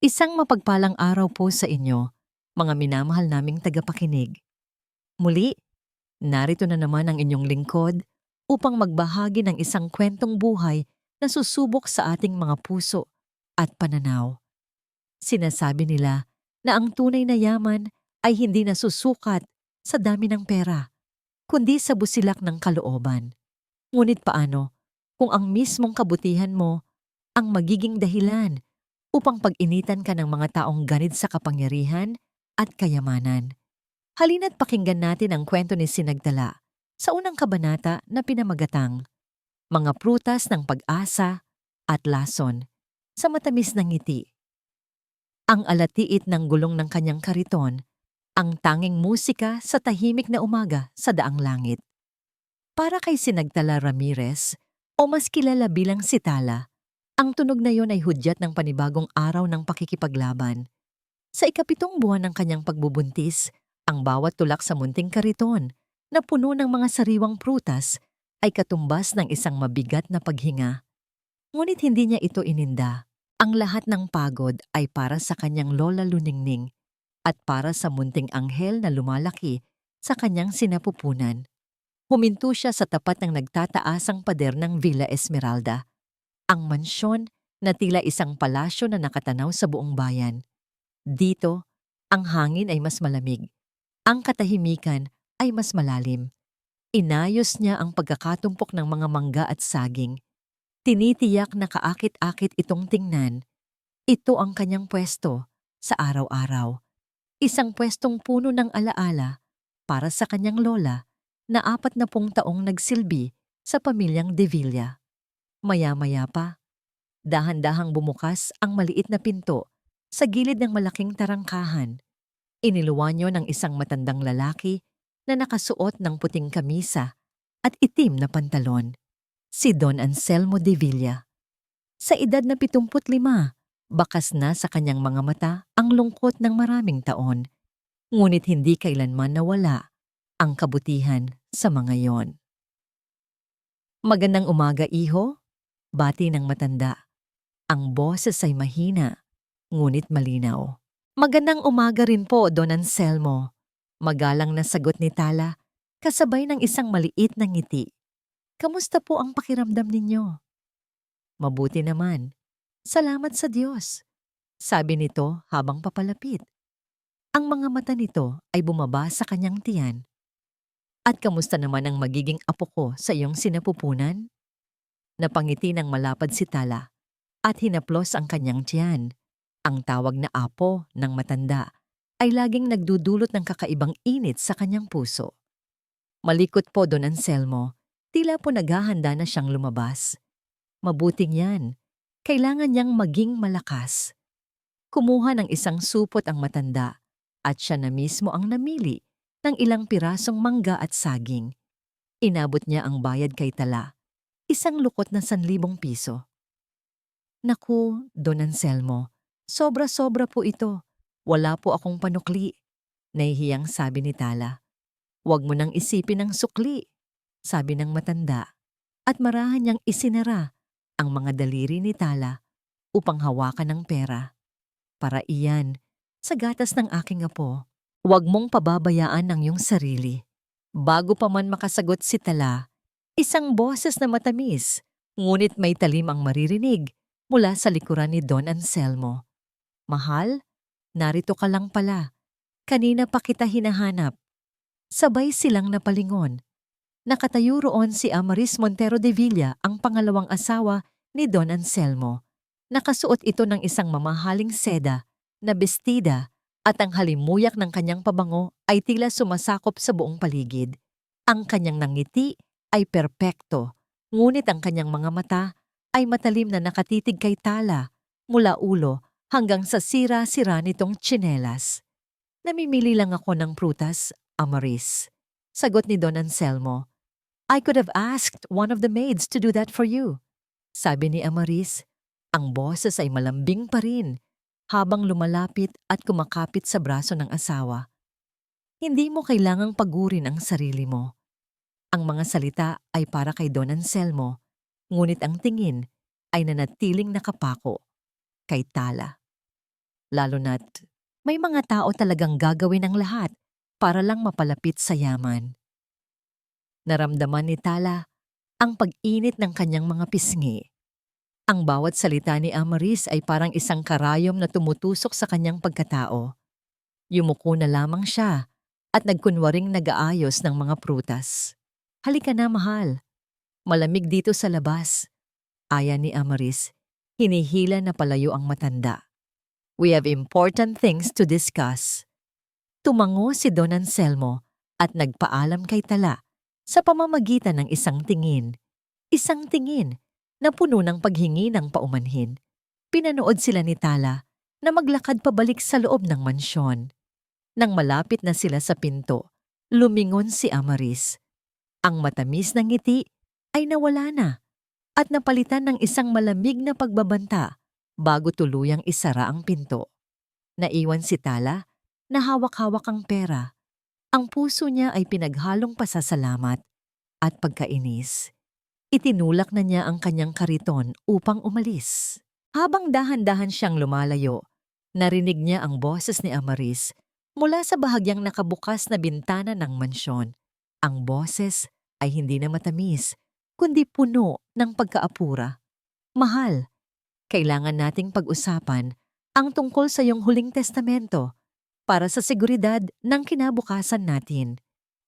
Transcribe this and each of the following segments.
Isang mapagpalang araw po sa inyo, mga minamahal naming tagapakinig. Muli, narito na naman ang inyong lingkod upang magbahagi ng isang kwentong buhay na susubok sa ating mga puso at pananaw. Sinasabi nila na ang tunay na yaman ay hindi nasusukat sa dami ng pera, kundi sa busilak ng kalooban. Ngunit paano kung ang mismong kabutihan mo ang magiging dahilan upang pag-initan ka ng mga taong ganid sa kapangyarihan at kayamanan? Halina't pakinggan natin ang kwento ni Sinagtala sa unang kabanata na pinamagatang Mga Prutas ng Pag-asa at Lason sa Matamis ng Ngiti. Ang alatiit ng gulong ng kanyang kariton, ang tanging musika sa tahimik na umaga sa daang langit. Para kay Sinagtala Ramirez, o mas kilala bilang si Tala, ang tunog na yon ay hudyat ng panibagong araw ng pakikipaglaban. Sa ikapitong buwan ng kanyang pagbubuntis, ang bawat tulak sa munting kariton na puno ng mga sariwang prutas ay katumbas ng isang mabigat na paghinga. Ngunit hindi niya ito ininda. Ang lahat ng pagod ay para sa kanyang lola Luningning at para sa munting anghel na lumalaki sa kanyang sinapupunan. Huminto siya sa tapat ng nagtataasang pader ng Villa Esmeralda, ang mansyon na tila isang palasyo na nakatanaw sa buong bayan. Dito, ang hangin ay mas malamig, ang katahimikan ay mas malalim. Inayos niya ang pagkakatumpok ng mga mangga at saging. Tinitiyak na kaakit-akit itong tingnan. Ito ang kanyang pwesto sa araw-araw. Isang pwestong puno ng alaala para sa kanyang lola na 40 taong nagsilbi sa pamilyang De Villa. Maya-maya pa, dahan-dahang bumukas ang maliit na pinto sa gilid ng malaking tarangkahan. Iniluwanyo ng isang matandang lalaki na nakasuot ng puting kamisa at itim na pantalon, si Don Anselmo de Villa. Sa edad na 75, bakas na sa kanyang mga mata ang lungkot ng maraming taon, ngunit hindi kailanman nawala ang kabutihan sa mga yon. Magandang umaga, iho, bati ng matanda. Ang boses ay mahina, ngunit malinaw. Magandang umaga rin po, Don Anselmo. Magalang na sagot ni Tala, kasabay ng isang maliit na ngiti. Kamusta po ang pakiramdam ninyo? Mabuti naman. Salamat sa Diyos, sabi nito habang papalapit. Ang mga mata nito ay bumaba sa kanyang tiyan. At kamusta naman ang magiging apo ko sa iyong sinapupunan? Napangiti ng malapad si Tala at hinaplos ang kanyang tiyan. Ang tawag na apo ng matanda ay laging nagdudulot ng kakaibang init sa kanyang puso. Malikot po, Don Anselmo, tila po naghahanda na siyang lumabas. Mabuting yan. Kailangan niyang maging malakas. Kumuha ng isang supot ang matanda at siya na mismo ang namili ng ilang pirasong mangga at saging. Inabot niya ang bayad kay Tala, isang lukot na 1,000 piso. Naku, Don Anselmo, sobra-sobra po ito. Wala po akong panukli. Nahihiyang sabi ni Tala. Huwag mo nang isipin ang sukli, sabi ng matanda. At marahan niyang isinara ang mga daliri ni Tala upang hawakan ng pera. Para iyan, sa gatas ng aking apo, huwag mong pababayaan ang iyong sarili. Bago pa man makasagot si Tala, isang boses na matamis, ngunit may talim ang maririnig mula sa likuran ni Don Anselmo. Mahal, narito ka lang pala. Kanina pa kita hinahanap. Sabay silang napalingon. Nakatayo roon si Amaris Montero de Villa, ang pangalawang asawa ni Don Anselmo. Nakasuot ito ng isang mamahaling seda na bestida at ang halimuyak ng kanyang pabango ay tila sumasakop sa buong paligid. Ang kanyang nangiti ay perpekto, ngunit ang kanyang mga mata ay matalim na nakatitig kay Tala mula ulo hanggang sa sira-sira nitong tsinelas. Namimili lang ako ng prutas, Amaris, sagot ni Don Anselmo. I could have asked one of the maids to do that for you, sabi ni Amaris. Ang boses ay malambing pa rin habang lumalapit at kumakapit sa braso ng asawa. Hindi mo kailangang pagurin ang sarili mo. Ang mga salita ay para kay Don Anselmo, ngunit ang tingin ay nanatiling nakapako kay Tala. lalo na't may mga tao talagang gagawin ang lahat para lang mapalapit sa yaman. Naramdaman ni Tala ang pag-init ng kanyang mga pisngi. Ang bawat salita ni Amaris ay parang isang karayom na tumutusok sa kanyang pagkatao. Yumuko na lamang siya at nagkunwaring nag-aayos ng mga prutas. "Halika na, mahal. Malamig dito sa labas," aya ni Amaris. Hinihila na palayo ang matanda. "We have important things to discuss." Tumango si Don Anselmo at nagpaalam kay Tala sa pamamagitan ng isang tingin. Isang tingin na puno ng paghingi ng paumanhin. Pinanood sila ni Tala na maglakad pabalik sa loob ng mansyon. Nang malapit na sila sa pinto, lumingon si Amaris. Ang matamis na ngiti ay nawala na at napalitan ng isang malamig na pagbabanta bago tuluyang isara ang pinto. Naiwan si Tala na hawak-hawak ang pera. Ang puso niya ay pinaghalong pasasalamat at pagkainis. Itinulak na niya ang kanyang kariton upang umalis. Habang dahan-dahan siyang lumalayo, narinig niya ang boses ni Amaris mula sa bahagyang nakabukas na bintana ng mansyon. Ang boses ay hindi na matamis, kundi puno ng pagkaapura. "Mahal, kailangan nating pag-usapan ang tungkol sa iyong huling testamento para sa seguridad ng kinabukasan natin."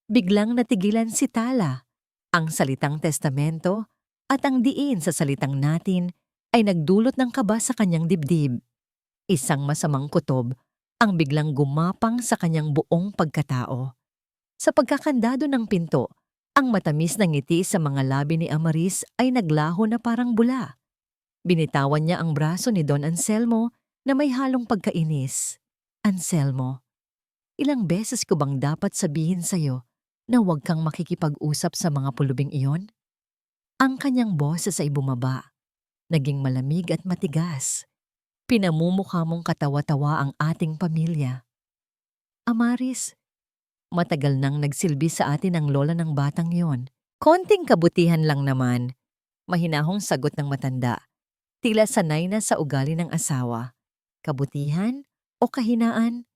Biglang natigilan si Tala. Ang salitang testamento at ang diin sa salitang natin ay nagdulot ng kaba sa kanyang dibdib. Isang masamang kutob ang biglang gumapang sa kanyang buong pagkatao. Sa pagkakandado ng pinto, ang matamis na ngiti sa mga labi ni Amaris ay naglaho na parang bula. Binitawan niya ang braso ni Don Anselmo na may halong pagkainis. "Anselmo, ilang beses ko bang dapat sabihin sa'yo na huwag kang makikipag-usap sa mga pulubing iyon?" Ang kanyang boses ay bumaba, naging malamig at matigas. "Pinamumukha mong katawa-tawa ang ating pamilya." "Amaris, matagal nang nagsilbi sa atin ang lola ng batang yon. Konting kabutihan lang naman." Mahinahong sagot ng matanda. Tila sanay na sa ugali ng asawa. "Kabutihan o kahinaan?"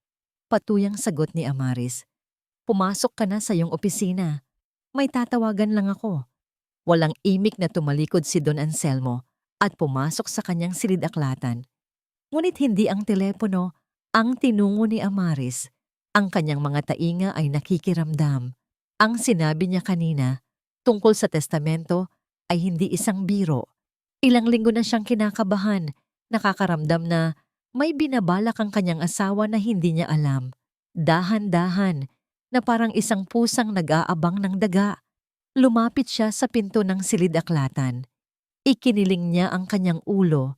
Patuyang sagot ni Amaris. "Pumasok ka na sa iyong opisina. May tatawagan lang ako." Walang imik na tumalikod si Don Anselmo at pumasok sa kanyang silid-aklatan. Ngunit hindi ang telepono ang tinungo ni Amaris. Ang kanyang mga tainga ay nakikiramdam. Ang sinabi niya kanina tungkol sa testamento ay hindi isang biro. Ilang linggo na siyang kinakabahan, nakakaramdam na may binabalak ang kanyang asawa na hindi niya alam. Dahan-dahan, na parang isang pusang nag-aabang ng daga. Lumapit siya sa pinto ng silid-aklatan. Ikiniling niya ang kanyang ulo.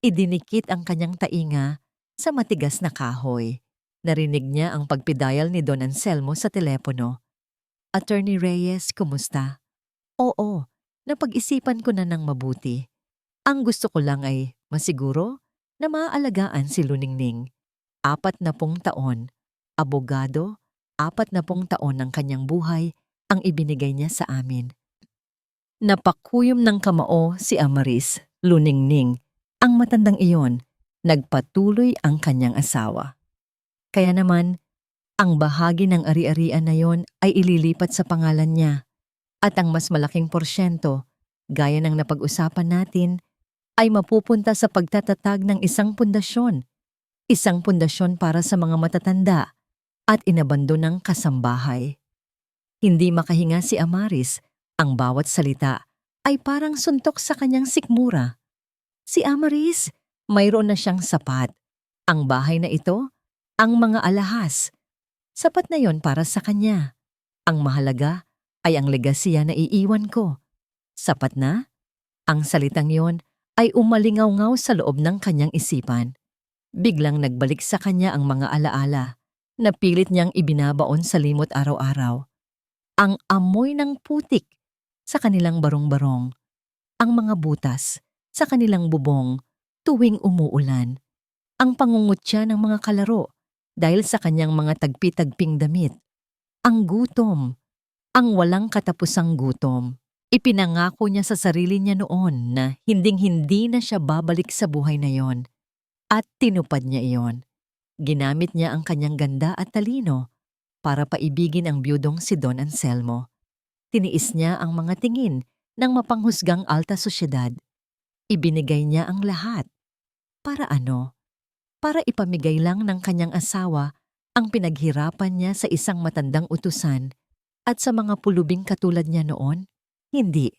Idinikit ang kanyang tainga sa matigas na kahoy. Narinig niya ang pagpidayal ni Don Anselmo sa telepono. "Attorney Reyes, kumusta?" "Oo, napag-isipan ko na ng mabuti. Ang gusto ko lang ay masiguro na maaalagaan si Luningning. 40 taon, abogado, 40 taon ng kanyang buhay ang ibinigay niya sa amin." Napakuyom ng kamao si Amaris, Luningning. Ang matandang iyon, nagpatuloy ang kanyang asawa. Kaya naman, ang bahagi ng ari-arian na yon ay ililipat sa pangalan niya. At ang mas malaking porsyento, gaya ng napag-usapan natin, ay mapupunta sa pagtatatag ng isang pundasyon. Isang pundasyon para sa mga matatanda at inabandonang kasambahay. Hindi makahinga si Amaris. Ang bawat salita ay parang suntok sa kanyang sikmura. Si Amaris, mayroon na siyang sapat. Ang bahay na ito, ang mga alahas. Sapat na yon para sa kanya. Ang mahalaga ay ang legasiya na iiwan ko. Sapat na? Ang salitang yon ay umalingaw-ngaw sa loob ng kanyang isipan. Biglang nagbalik sa kanya ang mga alaala na pilit niyang ibinabaon sa limot araw-araw. Ang amoy ng putik sa kanilang barong-barong, ang mga butas sa kanilang bubong tuwing umuulan, ang pangungutya ng mga kalaro dahil sa kanyang mga tagpi-tagping damit, ang gutom, ang walang katapusang gutom. Ipinangako niya sa sarili niya noon na hinding-hindi na siya babalik sa buhay na yon. At tinupad niya iyon. Ginamit niya ang kanyang ganda at talino para paibigin ang biyudong si Don Anselmo. Tiniis niya ang mga tingin ng mapanghusgang alta sosyedad. Ibinigay niya ang lahat. Para ano? Para ipamigay lang ng kanyang asawa ang pinaghirapan niya sa isang matandang utusan at sa mga pulubing katulad niya noon? Hindi.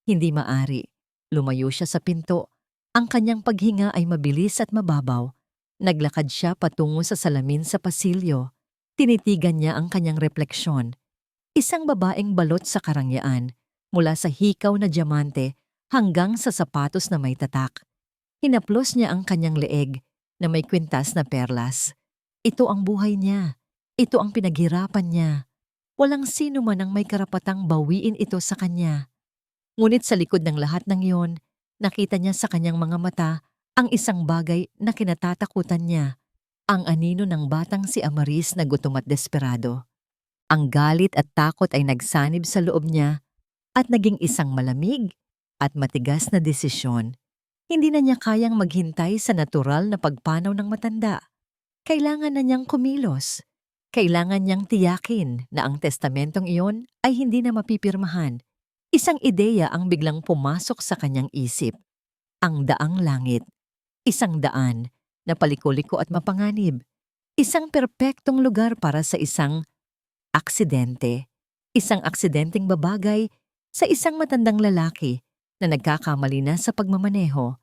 Hindi maari. Lumayo siya sa pinto. Ang kanyang paghinga ay mabilis at mababaw. Naglakad siya patungo sa salamin sa pasilyo. Tinitigan niya ang kanyang refleksyon. Isang babaeng balot sa karangyaan, mula sa hikaw na diamante hanggang sa sapatos na may tatak. Hinaplos niya ang kanyang leeg na may kwintas na perlas. Ito ang buhay niya. Ito ang pinaghirapan niya. Walang sino man ang may karapatang bawiin ito sa kanya. Ngunit sa likod ng lahat ng iyon, nakita niya sa kanyang mga mata ang isang bagay na kinatatakutan niya. Ang anino ng batang si Amaris na gutom at desperado. Ang galit at takot ay nagsanib sa loob niya at naging isang malamig at matigas na desisyon. Hindi na niya kayang maghintay sa natural na pagpanaw ng matanda. Kailangan na niyang kumilos. Kailangan niyang tiyakin na ang testamentong iyon ay hindi na mapipirmahan. Isang ideya ang biglang pumasok sa kanyang isip. Ang daang langit. Isang daan na palikuliko at mapanganib. Isang perpektong lugar para sa isang aksidente. Isang aksidenteng babagay sa isang matandang lalaki na nagkakamali na sa pagmamaneho.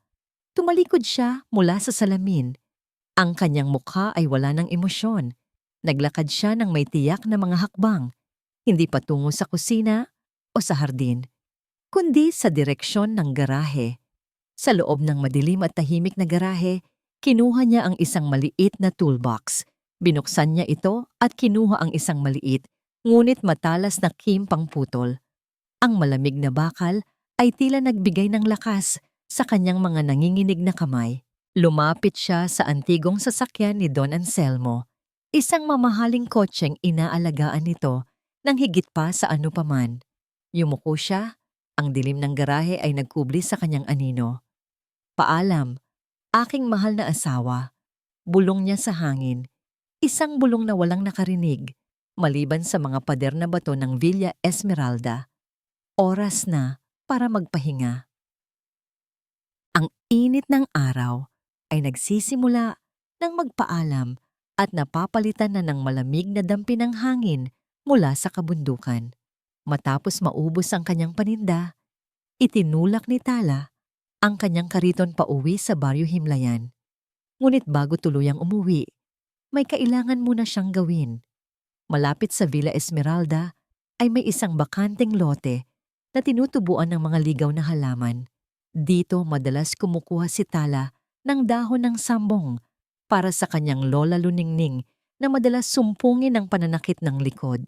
Tumalikod siya mula sa salamin. Ang kanyang mukha ay wala ng emosyon. Naglakad siya ng may tiyak na mga hakbang, hindi patungo sa kusina o sa hardin, kundi sa direksyon ng garahe. Sa loob ng madilim at tahimik na garahe, kinuha niya ang isang maliit na toolbox. Binuksan niya ito at kinuha ang isang maliit, ngunit matalas na kim pangputol. Ang malamig na bakal ay tila nagbigay ng lakas sa kanyang mga nanginginig na kamay. Lumapit siya sa antigong sasakyan ni Don Anselmo, isang mamahaling kotseng inaalagaan nito nang higit pa sa ano paman. Yumuko siya, ang dilim ng garahe ay nagkubli sa kanyang anino. Paalam, aking mahal na asawa. Bulong niya sa hangin, isang bulong na walang nakarinig, maliban sa mga pader na bato ng Villa Esmeralda. Oras na para magpahinga. Ang init ng araw ay nagsisimula ng magpaalam at napapalitan na ng malamig na dampi ng hangin mula sa kabundukan. Matapos maubos ang kanyang paninda, itinulak ni Tala ang kanyang kariton pauwi sa Baryo Himlayan. Ngunit bago tuluyang umuwi, may kailangan muna siyang gawin. Malapit sa Villa Esmeralda ay may isang bakanteng lote na tinutubuan ng mga ligaw na halaman. Dito madalas kumukuha si Tala ng dahon ng sambong para sa kanyang lola luningning na madalas sumpungin ng pananakit ng likod.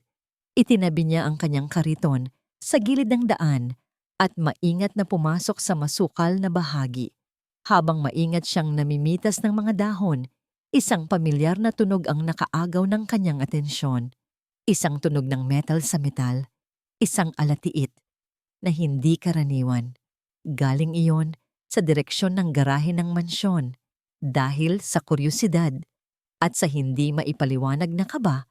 Itinabi niya ang kanyang kariton sa gilid ng daan at maingat na pumasok sa masukal na bahagi. Habang maingat siyang namimitas ng mga dahon, isang pamilyar na tunog ang nakaagaw ng kanyang atensyon. Isang tunog ng metal sa metal, isang alatiit na hindi karaniwan. Galing iyon sa direksyon ng garahe ng mansyon. Dahil sa kuryosidad at sa hindi maipaliwanag na kaba,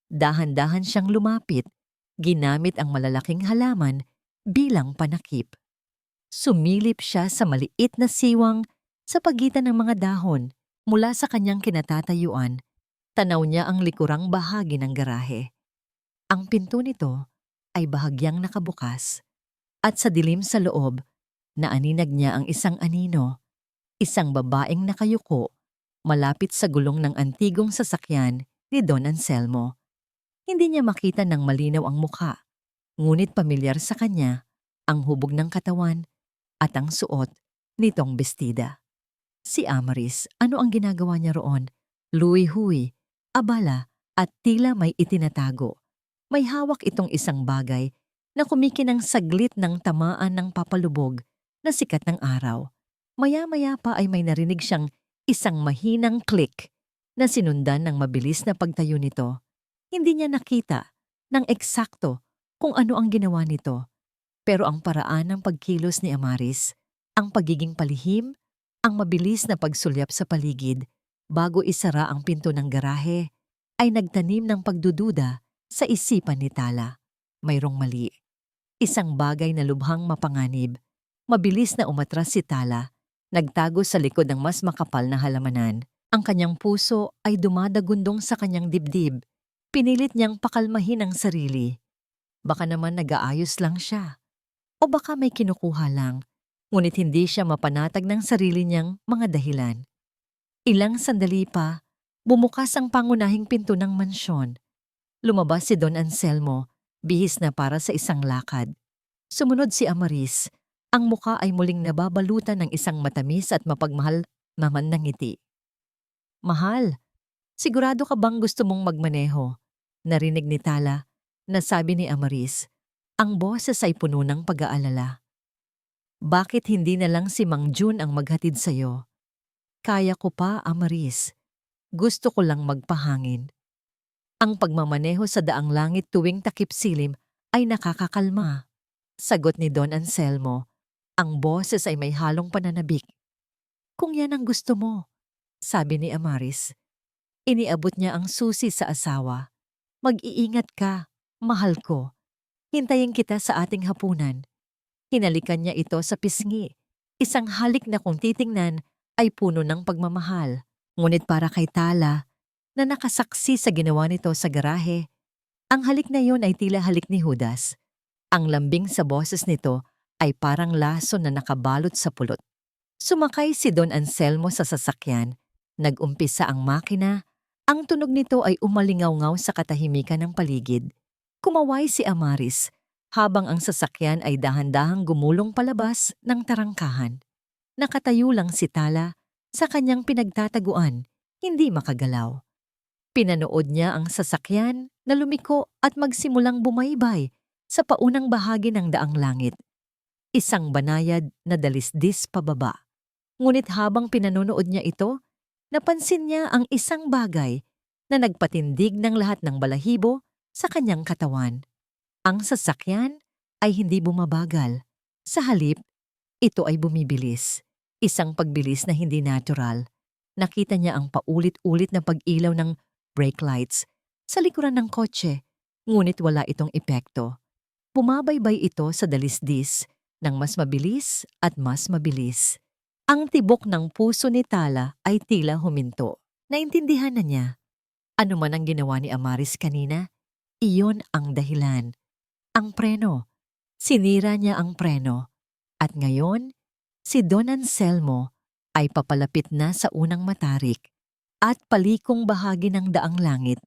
dahan-dahan siyang lumapit, ginamit ang malalaking halaman bilang panakip. Sumilip siya sa maliit na siwang sa pagitan ng mga dahon mula sa kanyang kinatatayuan. Tanaw niya ang likurang bahagi ng garahe. Ang pinto nito ay bahagyang nakabukas at sa dilim sa loob, naaninag niya ang isang anino, isang babaeng nakayuko malapit sa gulong ng antigong sasakyan ni Don Anselmo. Hindi niya makita ng malinaw ang mukha, ngunit pamilyar sa kanya ang hubog ng katawan at ang suot nitong bestida. Si Amaris, ano ang ginagawa niya roon? Luwi-huy, abala at tila may itinatago. May hawak itong isang bagay na kumikinang saglit ng tamaan ng papalubog na sikat ng araw. Maya-maya pa ay may narinig siyang isang mahinang click na sinundan ng mabilis na pagtayo nito. Hindi niya nakita ng eksakto kung ano ang ginawa nito. Pero ang paraan ng pagkilos ni Amaris, ang pagiging palihim, ang mabilis na pagsulyap sa paligid, bago isara ang pinto ng garahe, ay nagtanim ng pagdududa sa isipan ni Tala. Mayroong mali. Isang bagay na lubhang mapanganib. Mabilis na umatras si Tala, nagtago sa likod ng mas makapal na halamanan. Ang kanyang puso ay dumadagundong sa kanyang dibdib. Pinilit niyang pakalmahin ang sarili. Baka naman nag-aayos lang siya. O baka may kinukuha lang, ngunit hindi siya mapanatag ng sarili niyang mga dahilan. Ilang sandali pa, bumukas ang pangunahing pinto ng mansyon. Lumabas si Don Anselmo, bihis na para sa isang lakad. Sumunod si Amaris. Ang muka ay muling nababalutan ng isang matamis at mapagmahal naman na ngiti. "Mahal, sigurado ka bang gusto mong magmaneho?" Narinig ni Tala na sabi ni Amaris. Ang boses ay puno ng pag-aalala. "Bakit hindi na lang si Mang Jun ang maghatid sa'yo? Kaya ko pa, Amaris. Gusto ko lang magpahangin." Ang pagmamaneho sa daang langit tuwing takip silim ay nakakakalma. Sagot ni Don Anselmo. Ang boses ay may halong pananabik. "Kung yan ang gusto mo," sabi ni Amaris. Iniabot niya ang susi sa asawa. "Mag-iingat ka, mahal ko. Hintayin kita sa ating hapunan." Hinalikan niya ito sa pisngi. Isang halik na kung titingnan ay puno ng pagmamahal. Ngunit para kay Tala, na nakasaksi sa ginawa nito sa garahe, ang halik na yon ay tila halik ni Judas. Ang lambing sa boses nito ay parang laso na nakabalot sa pulot. Sumakay si Don Anselmo sa sasakyan. Nag-umpisa ang makina. Ang tunog nito ay umalingaw-ngaw sa katahimikan ng paligid. Kumaway si Amaris, habang ang sasakyan ay dahan-dahang gumulong palabas ng tarangkahan. Nakatayo lang si Tala sa kanyang pinagtataguan, hindi makagalaw. Pinanood niya ang sasakyan na lumiko at magsimulang bumaybay sa paunang bahagi ng daang langit. Isang banayad na dalisdis pababa. Ngunit habang pinanonood niya ito, napansin niya ang isang bagay na nagpatindig ng lahat ng balahibo sa kanyang katawan. Ang sasakyan ay hindi bumabagal. Sa halip, ito ay bumibilis. Isang pagbilis na hindi natural. Nakita niya ang paulit-ulit na pag-ilaw ng brake lights sa likuran ng kotse, ngunit wala itong epekto. Bumabaybay ito sa dalisdis ng mas mabilis at mas mabilis. Ang tibok ng puso ni Tala ay tila huminto. Naintindihan na niya. Ano man ang ginawa ni Amaris kanina, iyon ang dahilan. Ang preno. Sinira niya ang preno. At ngayon, si Don Anselmo ay papalapit na sa unang matarik at palikong bahagi ng daang langit,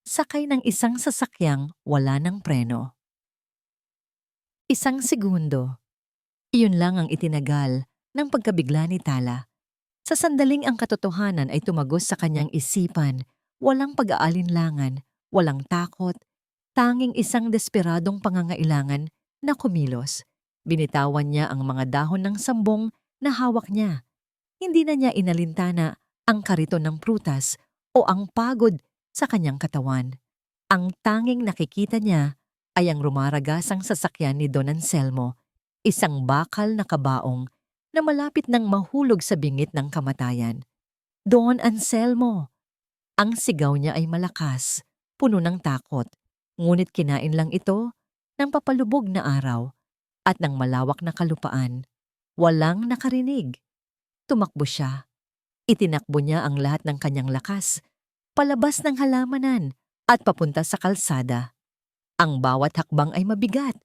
sakay ng isang sasakyang wala ng preno. Isang segundo. Iyon lang ang itinagal ng pagkabigla ni Tala. Sa sandaling ang katotohanan ay tumagos sa kanyang isipan, walang pag-aalinlangan, walang takot, tanging isang desperadong pangangailangan na kumilos. Binitawan niya ang mga dahon ng sambong na hawak niya. Hindi na niya inalintana ang kariton ng prutas o ang pagod sa kanyang katawan. Ang tanging nakikita niya ay ang rumaragasang sasakyan ni Don Anselmo, isang bakal na kabaong na malapit nang mahulog sa bingit ng kamatayan. "Don Anselmo!" Ang sigaw niya ay malakas, puno ng takot, ngunit kinain lang ito ng papalubog na araw at ng malawak na kalupaan. Walang nakarinig. Tumakbo siya. Itinakbo niya ang lahat ng kanyang lakas, palabas ng halamanan at papunta sa kalsada. Ang bawat hakbang ay mabigat.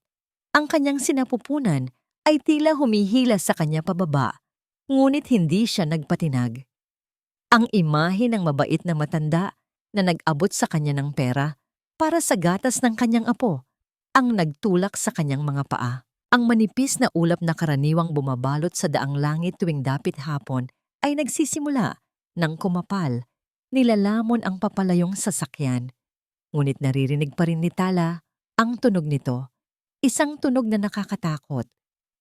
Ang kanyang sinapupunan ay tila humihila sa kanya pababa, ngunit hindi siya nagpatinag. Ang imahe ng mabait na matanda na nag-abot sa kanya ng pera para sa gatas ng kanyang apo ang nagtulak sa kanyang mga paa. Ang manipis na ulap na karaniwang bumabalot sa daang langit tuwing dapit hapon ay nagsisimula ng kumapal. Nilalamon ang papalayong sasakyan. Ngunit naririnig pa rin ni Tala ang tunog nito. Isang tunog na nakakatakot.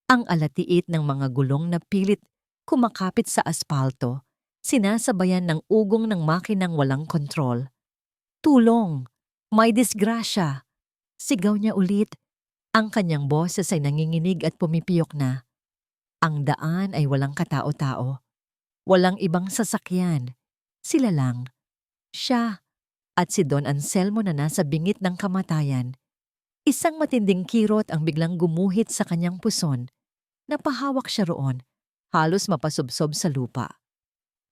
Ang alatiit ng mga gulong na pilit kumakapit sa aspalto, sinasabayan ng ugong ng makinang walang kontrol. "Tulong! May disgrasya!" Sigaw niya ulit. Ang kanyang boses ay nanginginig at pumipiyok na. Ang daan ay walang katao-tao. Walang ibang sasakyan. Sila lang, siya at si Don Anselmo na nasa bingit ng kamatayan. Isang matinding kirot ang biglang gumuhit sa kanyang puson. Napahawak siya roon, halos mapasubsob sa lupa.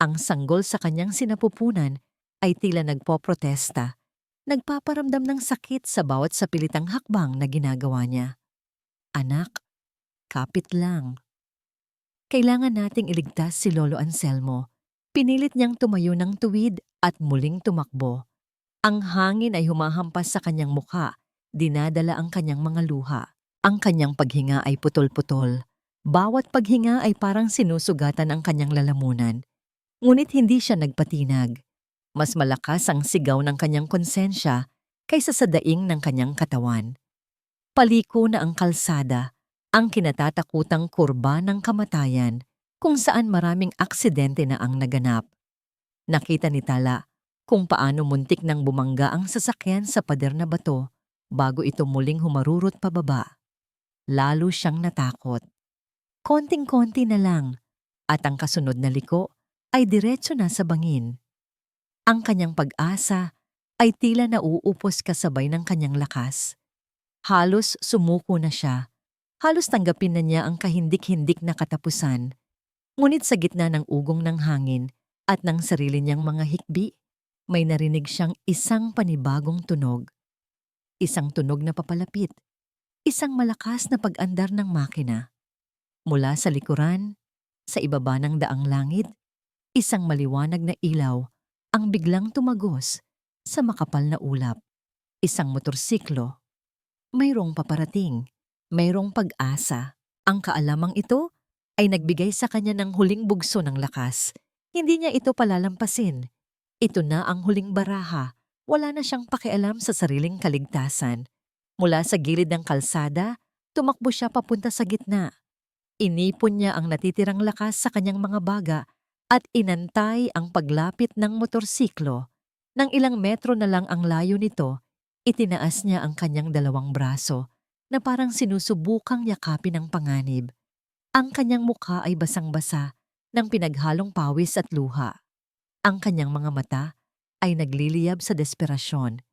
Ang sanggol sa kanyang sinapupunan ay tila nagpoprotesta, nagpaparamdam ng sakit sa bawat sapilitang hakbang na ginagawa niya. Anak, kapit lang. Kailangan nating iligtas si Lolo Anselmo. Pinilit niyang tumayo ng tuwid at muling tumakbo. Ang hangin ay humahampas sa kanyang mukha, dinadala ang kanyang mga luha. Ang kanyang paghinga ay putol-putol. Bawat paghinga ay parang sinusugatan ang kanyang lalamunan. Ngunit hindi siya nagpatinag. Mas malakas ang sigaw ng kanyang konsensya kaysa sa daing ng kanyang katawan. Paliko na ang kalsada, ang kinatatakutang kurba ng kamatayan kung saan maraming aksidente na ang naganap. Nakita ni Tala kung paano muntik nang bumangga ang sasakyan sa pader na bato bago ito muling humarurot pababa. Lalo siyang natakot. Konting-konti na lang at ang kasunod na liko ay diretso na sa bangin. Ang kanyang pag-asa ay tila nauupos kasabay ng kanyang lakas. Halos sumuko na siya. Halos tanggapin na niya ang kahindik-hindik na katapusan. Ngunit sa gitna ng ugong ng hangin at ng sarili niyang mga hikbi, may narinig siyang isang panibagong tunog. Isang tunog na papalapit. Isang malakas na pag-andar ng makina. Mula sa likuran, sa ibaba ng daang langit, isang maliwanag na ilaw ang biglang tumagos sa makapal na ulap. Isang motorsiklo. Mayroong paparating. Mayroong pag-asa. Ang kaalamang ito ay nagbigay sa kanya ng huling bugso ng lakas. Hindi niya ito palalampasin. Ito na ang huling baraha. Wala na siyang pakialam sa sariling kaligtasan. Mula sa gilid ng kalsada, tumakbo siya papunta sa gitna. Inipon niya ang natitirang lakas sa kanyang mga baga at inantay ang paglapit ng motorsiklo. Nang ilang metro na lang ang layo nito, itinaas niya ang kanyang dalawang braso na parang sinusubukang yakapin ang panganib. Ang kanyang mukha ay basang-basa ng pinaghalong pawis at luha. Ang kanyang mga mata ay nagliliyab sa desperasyon.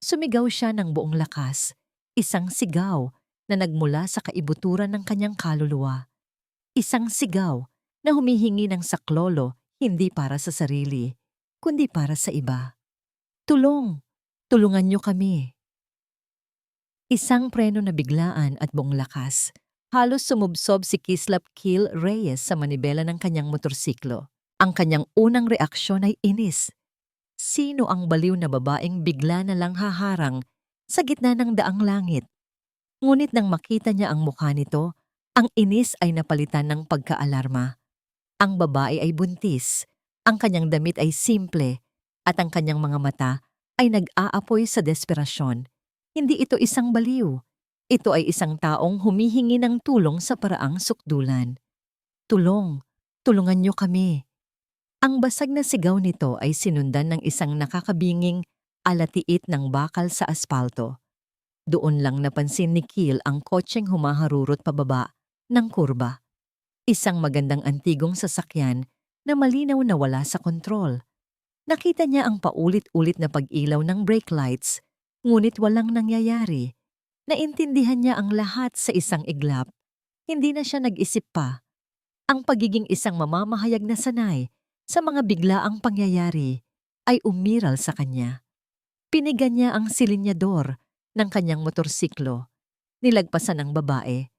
Sumigaw siya ng buong lakas, isang sigaw na nagmula sa kaibuturan ng kanyang kaluluwa. Isang sigaw na humihingi ng saklolo hindi para sa sarili, kundi para sa iba. Tulong! Tulungan niyo kami! Isang preno na biglaan at buong lakas. Halos sumubsob si Kislap Kill Reyes sa manibela ng kanyang motorsiklo. Ang kanyang unang reaksyon ay inis. Sino ang baliw na babaeng bigla na lang haharang sa gitna ng daang langit? Ngunit nang makita niya ang mukha nito, ang inis ay napalitan ng pagkaalarma. Ang babae ay buntis, ang kanyang damit ay simple, at ang kanyang mga mata ay nag-aapoy sa desperasyon. Hindi ito isang baliw. Ito ay isang taong humihingi ng tulong sa paraang sukdulan. Tulong! Tulungan niyo kami! Ang basag na sigaw nito ay sinundan ng isang nakakabinging alatiit ng bakal sa aspalto. Doon lang napansin ni Kiel ang kotseng humaharurot pababa ng kurba. Isang magandang antigong sasakyan na malinaw na wala sa kontrol. Nakita niya ang paulit-ulit na pag-ilaw ng brake lights, ngunit walang nangyayari. Naintindihan niya ang lahat sa isang iglap. Hindi na siya nag-isip pa. Ang pagiging isang mamamahayag na sanay sa mga biglaang pangyayari ay umiral sa kanya. Pinigan niya ang silinyador ng kanyang motorsiklo, nilagpasan ng babae,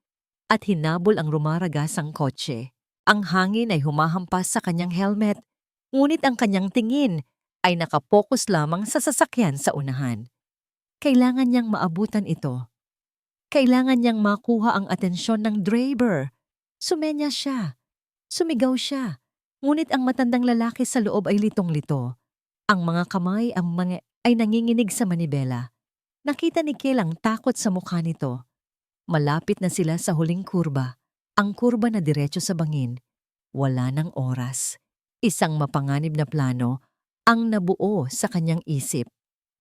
at hinabol ang rumaragasang kotse. Ang hangin ay humahampas sa kanyang helmet, ngunit ang kanyang tingin ay nakapokus lamang sa sasakyan sa unahan. Kailangan niyang maabutan ito. Kailangan niyang makuha ang atensyon ng driver. Sumenya siya. Sumigaw siya. Ngunit ang matandang lalaki sa loob ay litong-lito. Ang mga kamay ay nanginginig sa manibela. Nakita ni Kiel ang takot sa mukha nito. Malapit na sila sa huling kurba. Ang kurba na diretso sa bangin. Wala ng oras. Isang mapanganib na plano ang nabuo sa kanyang isip.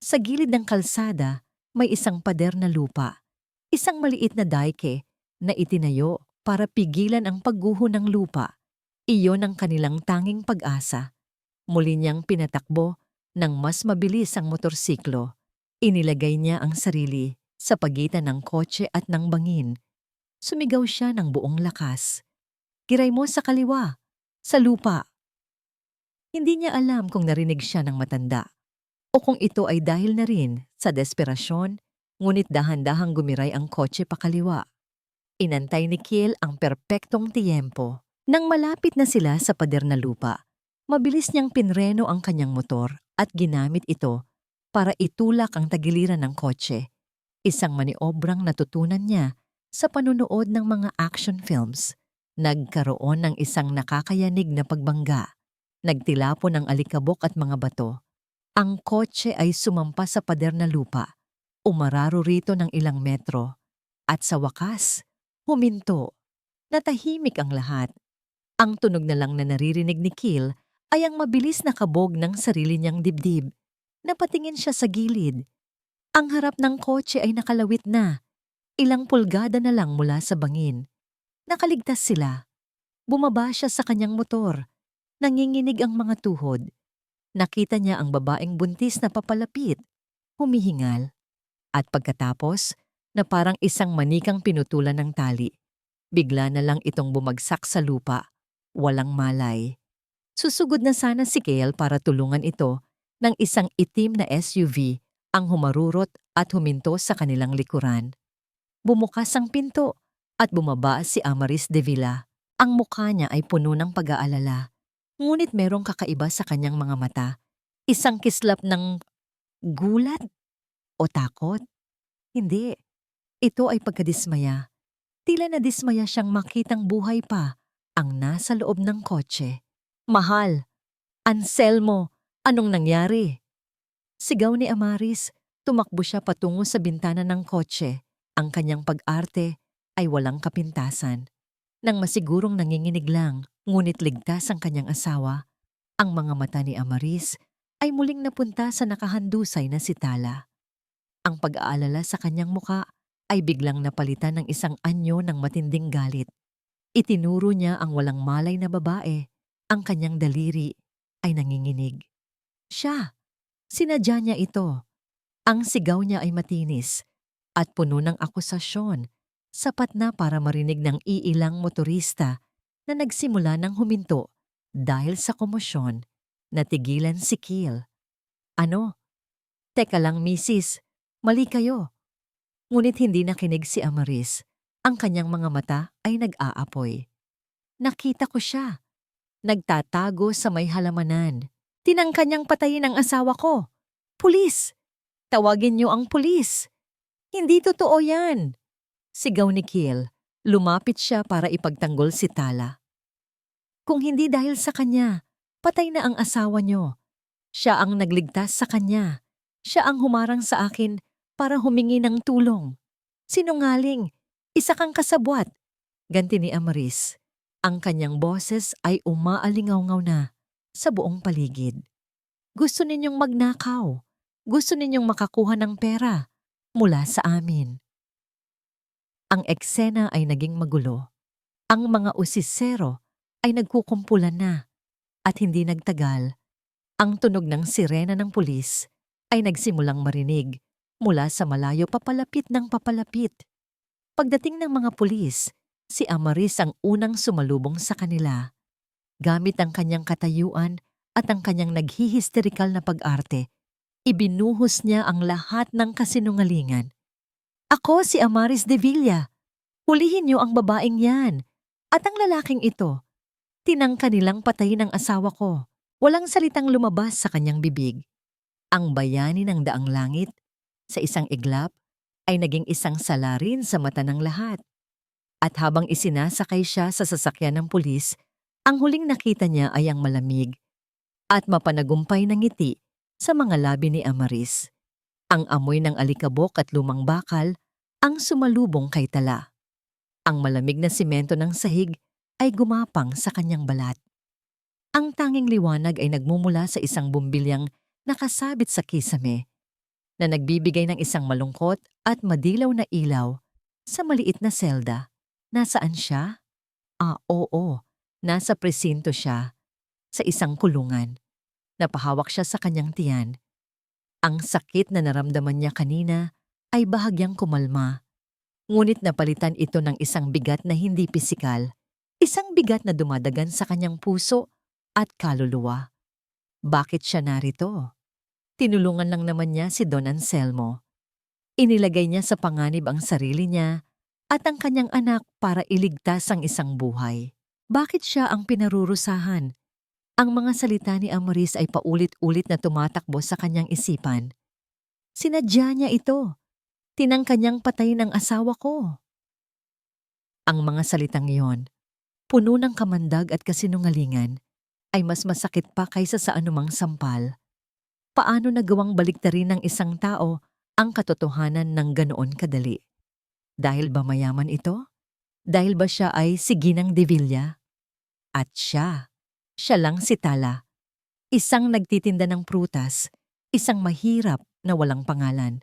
Sa gilid ng kalsada, may isang pader na lupa. Isang maliit na dike na itinayo para pigilan ang pagguho ng lupa. Iyon ang kanilang tanging pag-asa. Muli niyang pinatakbo ng mas mabilis ang motorsiklo. Inilagay niya ang sarili sa pagitan ng kotse at ng bangin. Sumigaw siya ng buong lakas. Giray mo sa kaliwa, sa lupa. Hindi niya alam kung narinig siya ng matanda o kung ito ay dahil na rin sa desperasyon, ngunit dahan-dahang gumiray ang kotse pakaliwa. Inantay ni Kiel ang perpektong tiyempo. Nang malapit na sila sa pader na lupa, mabilis niyang pinreno ang kanyang motor at ginamit ito para itulak ang tagiliran ng kotse. Isang maniobrang natutunan niya sa panunood ng mga action films. Nagkaroon ng isang nakakayanig na pagbangga. Nagtilapon ng alikabok at mga bato. Ang kotse ay sumampa sa pader na lupa. Umararo rito ng ilang metro. At sa wakas, huminto. Natahimik ang lahat. Ang tunog na lang na naririnig ni Kiel ay ang mabilis na kabog ng sarili niyang dibdib. Napatingin siya sa gilid. Ang harap ng kotse ay nakalawit na. Ilang pulgada na lang mula sa bangin. Nakaligtas sila. Bumaba siya sa kanyang motor. Nanginginig ang mga tuhod. Nakita niya ang babaeng buntis na papalapit. Humihingal. At pagkatapos, na parang isang manikang pinutulan ng tali. Bigla na lang itong bumagsak sa lupa. Walang malay. Susugod na sana si Kiel para tulungan ito ng isang itim na SUV ang humarurot at huminto sa kanilang likuran. Bumukas ang pinto at bumaba si Amaris de Villa. Ang mukha niya ay puno ng pag-aalala. Ngunit merong kakaiba sa kanyang mga mata. Isang kislap ng gulat o takot. Hindi. Ito ay pagkadismaya. Tila na dismaya siyang makitang buhay pa ang nasa loob ng kotse. Mahal! Anselmo! Anong nangyari? Sigaw ni Amaris. Tumakbo siya patungo sa bintana ng kotse. Ang kanyang pag-arte ay walang kapintasan. Nang masigurong nanginginig lang, ngunit ligtas ang kanyang asawa, ang mga mata ni Amaris ay muling napunta sa nakahandusay na si Tala. Ang pag-aalala sa kanyang muka ay biglang napalitan ng isang anyo ng matinding galit. Itinuro niya ang walang malay na babae. Ang kanyang daliri ay nanginginig. Siya! Sinadya niya ito. Ang sigaw niya ay matinis at puno ng akusasyon, sapat na para marinig ng iilang motorista na nagsimula ng huminto dahil sa komosyon. Natigilan si Kiel. Ano? Teka lang, misis. Mali kayo. Ngunit hindi nakinig si Amaris. Ang kanyang mga mata ay nag-aapoy. Nakita ko siya. Nagtatago sa may halamanan. Tinangka niyang patayin ang asawa ko. Pulis! Tawagin niyo ang pulis! Hindi totoo yan! Sigaw ni Kiel. Lumapit siya para ipagtanggol si Tala. Kung hindi dahil sa kanya, patay na ang asawa niyo. Siya ang nagligtas sa kanya. Siya ang humarang sa akin para humingi ng tulong. Sinungaling! Isa kang kasabwat! Ganti ni Amaris. Ang kanyang boses ay umaalingaw-ngaw na sa buong paligid. Gusto ninyong magnakaw. Gusto ninyong makakuha ng pera mula sa amin. Ang eksena ay naging magulo. Ang mga usisero ay nagkukumpulan na at hindi nagtagal. Ang tunog ng sirena ng pulis ay nagsimulang marinig mula sa malayo papalapit ng papalapit. Pagdating ng mga pulis, si Amaris ang unang sumalubong sa kanila. Gamit ang kanyang katayuan at ang kanyang naghihisterikal na pag-arte, ibinuhos niya ang lahat ng kasinungalingan. Ako si Amaris de Villa. Hulihin niyo ang babaeng yan. At ang lalaking ito. Tinangka nilang patayin ang asawa ko. Walang salitang lumabas sa kanyang bibig. Ang bayani ng daang langit, sa isang iglap, ay naging isang salarin sa mata ng lahat. At habang isinasakay siya sa sasakyan ng pulis, ang huling nakita niya ay ang malamig at mapanagumpay na ngiti sa mga labi ni Amaris. Ang amoy ng alikabok at lumang bakal ang sumalubong kay Tala. Ang malamig na simento ng sahig ay gumapang sa kanyang balat. Ang tanging liwanag ay nagmumula sa isang bumbilyang nakasabit sa kisame na nagbibigay ng isang malungkot at madilaw na ilaw sa maliit na selda. Nasaan siya? Oo, nasa presinto siya, sa isang kulungan. Napahawak siya sa kanyang tiyan. Ang sakit na naramdaman niya kanina ay bahagyang kumalma. Ngunit napalitan ito ng isang bigat na hindi pisikal. Isang bigat na dumadagan sa kanyang puso at kaluluwa. Bakit siya narito? Tinulungan lang naman niya si Don Anselmo. Inilagay niya sa panganib ang sarili niya at ang kanyang anak para iligtas ang isang buhay. Bakit siya ang pinarurusahan? Ang mga salita ni Amaris ay paulit-ulit na tumatakbo sa kanyang isipan. Sinadya niya ito. Tinangka niyang patayin ang asawa ko. Ang mga salitang iyon, puno ng kamandag at kasinungalingan, ay mas masakit pa kaysa sa anumang sampal. Paano nagawang baliktarin ng isang tao ang katotohanan ng ganoon kadali? Dahil ba mayaman ito? Dahil ba siya ay si Ginang de Villa? At siya lang si Tala. Isang nagtitinda ng prutas, isang mahirap na walang pangalan.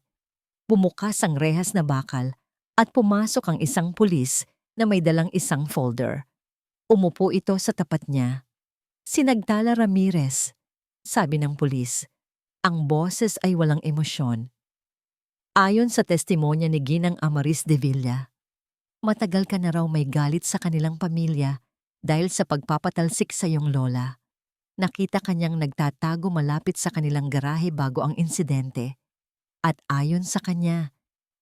Bumukas ang rehas na bakal at pumasok ang isang pulis na may dalang isang folder. Umupo ito sa tapat niya. Sinagtala Ramirez, sabi ng pulis. Ang boses ay walang emosyon. Ayon sa testimonya ni Ginang Amaris de Villa, matagal ka na raw may galit sa kanilang pamilya dahil sa pagpapatalsik sa iyong lola. Nakita kanyang nagtatago malapit sa kanilang garahe bago ang insidente. At ayon sa kanya,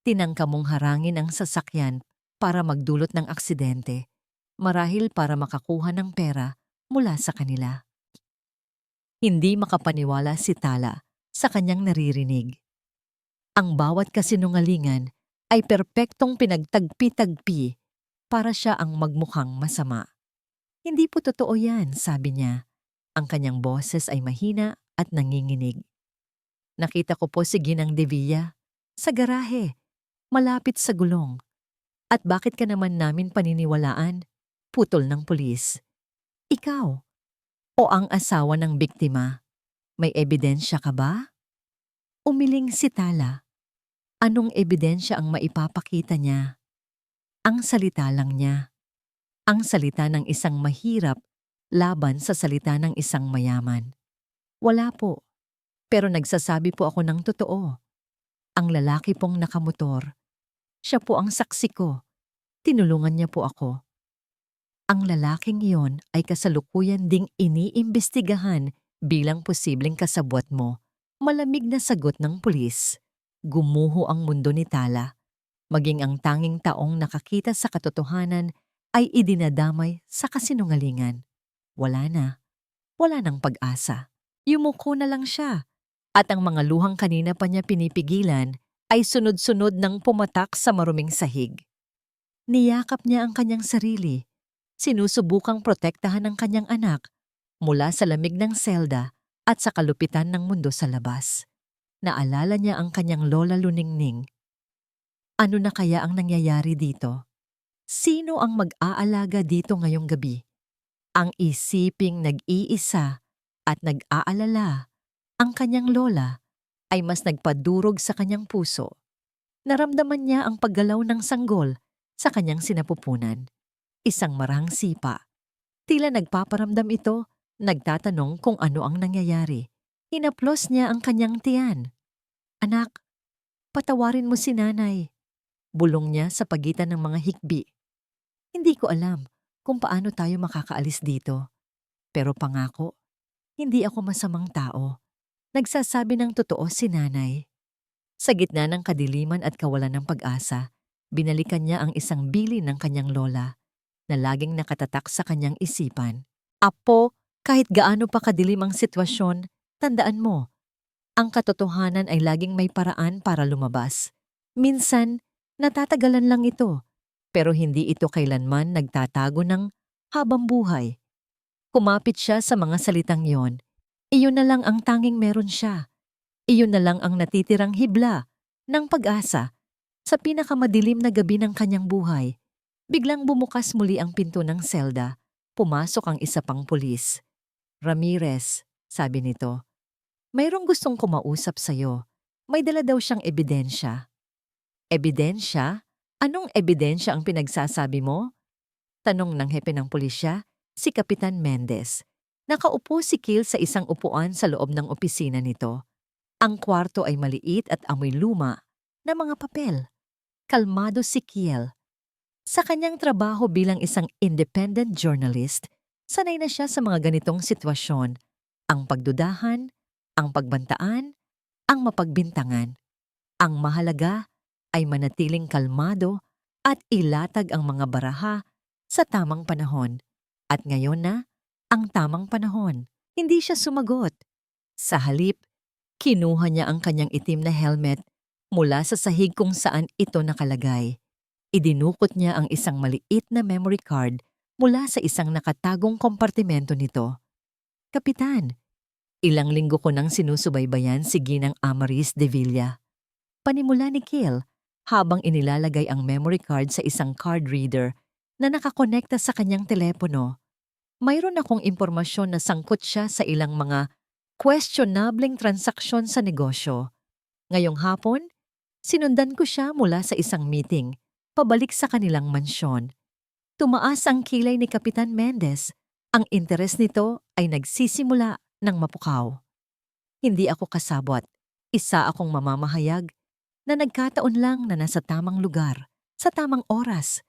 tinangka mong harangin ang sasakyan para magdulot ng aksidente, marahil para makakuha ng pera mula sa kanila. Hindi makapaniwala si Tala sa kanyang naririnig. Ang bawat kasinungalingan ay perpektong pinagtagpi-tagpi para siya ang magmukhang masama. Hindi po totoo yan, sabi niya. Ang kanyang boses ay mahina at nanginginig. Nakita ko po si Ginang de Villa sa garahe, malapit sa gulong. At bakit ka naman namin paniniwalaan? Putol ng pulis. Ikaw o ang asawa ng biktima? May ebidensya ka ba? Umiling si Tala. Anong ebidensya ang maipapakita niya? Ang salita lang niya. Ang salita ng isang mahirap laban sa salita ng isang mayaman. Wala po. Pero nagsasabi po ako ng totoo. Ang lalaki pong nakamotor. Siya po ang saksi ko. Tinulungan niya po ako. Ang lalaking iyon ay kasalukuyan ding iniimbestigahan bilang posibleng kasabwat mo. Malamig na sagot ng pulis. Gumuho ang mundo ni Tala. Maging ang tanging taong nakakita sa katotohanan ay idinadamay sa kasinungalingan. Wala na. Wala nang pag-asa. Yumuko na lang siya. At ang mga luhang kanina pa niya pinipigilan ay sunod-sunod nang pumatak sa maruming sahig. Niyakap niya ang kanyang sarili. Sinusubukang protektahan ang kanyang anak mula sa lamig ng selda at sa kalupitan ng mundo sa labas. Naalala niya ang kanyang lola Luningning. Ano na kaya ang nangyayari dito? Sino ang mag-aalaga dito ngayong gabi? Ang isiping nag-iisa at nag-aalala. Ang kanyang lola ay mas nagpadurog sa kanyang puso. Naramdaman niya ang paggalaw ng sanggol sa kanyang sinapupunan. Isang marahang sipa. Tila nagpaparamdam ito, nagtatanong kung ano ang nangyayari. Hinaplos niya ang kanyang tiyan. Anak, patawarin mo si nanay. Bulong niya sa pagitan ng mga hikbi. Hindi ko alam kung paano tayo makakaalis dito. Pero pangako, hindi ako masamang tao. Nagsasabi ng totoo si nanay. Sa gitna ng kadiliman at kawalan ng pag-asa, binalikan niya ang isang bili ng kanyang lola na laging nakatatak sa kanyang isipan. Apo, kahit gaano pa kadilim ang sitwasyon, tandaan mo, ang katotohanan ay laging may paraan para lumabas. Minsan, natatagalan lang ito, pero hindi ito kailanman nagtatago ng habang buhay. Kumapit siya sa mga salitang yon. Iyon na lang ang tanging meron siya. Iyon na lang ang natitirang hibla ng pag-asa sa pinakamadilim na gabi ng kanyang buhay. Biglang bumukas muli ang pinto ng selda. Pumasok ang isa pang pulis. Ramirez, sabi nito, mayroong gustong kumausap sa'yo. May dala daw siyang ebidensya. Ebidensya? Anong ebidensya ang pinagsasabi mo? Tanong ng hepe ng pulisya, si Kapitan Mendez. Nakaupo si Kiel sa isang upuan sa loob ng opisina nito. Ang kwarto ay maliit at amoy luma na mga papel. Kalmado si Kiel. Sa kanyang trabaho bilang isang independent journalist, sanay na siya sa mga ganitong sitwasyon. Ang pagdudahan, ang pagbantaan, ang mapagbintangan. Ang mahalaga ay manatiling kalmado at ilatag ang mga baraha sa tamang panahon. At ngayon na, ang tamang panahon. Hindi siya sumagot. Sa halip, kinuha niya ang kanyang itim na helmet mula sa sahig kung saan ito nakalagay. Idinukot niya ang isang maliit na memory card mula sa isang nakatagong kompartimento nito. Kapitan, ilang linggo ko nang sinusubaybayan si Ginang Amaris de Villa. Panimula ni Kiel habang inilalagay ang memory card sa isang card reader na nakakonekta sa kanyang telepono. Mayroon akong impormasyon na sangkot siya sa ilang mga questionableng transaksyon sa negosyo. Ngayong hapon, sinundan ko siya mula sa isang meeting, pabalik sa kanilang mansyon. Tumaas ang kilay ni Kapitan Mendez. Ang interes nito ay nagsisimula ng mapukaw. Hindi ako kasabot. Isa akong mamamahayag na nagkataon lang na nasa tamang lugar, sa tamang oras.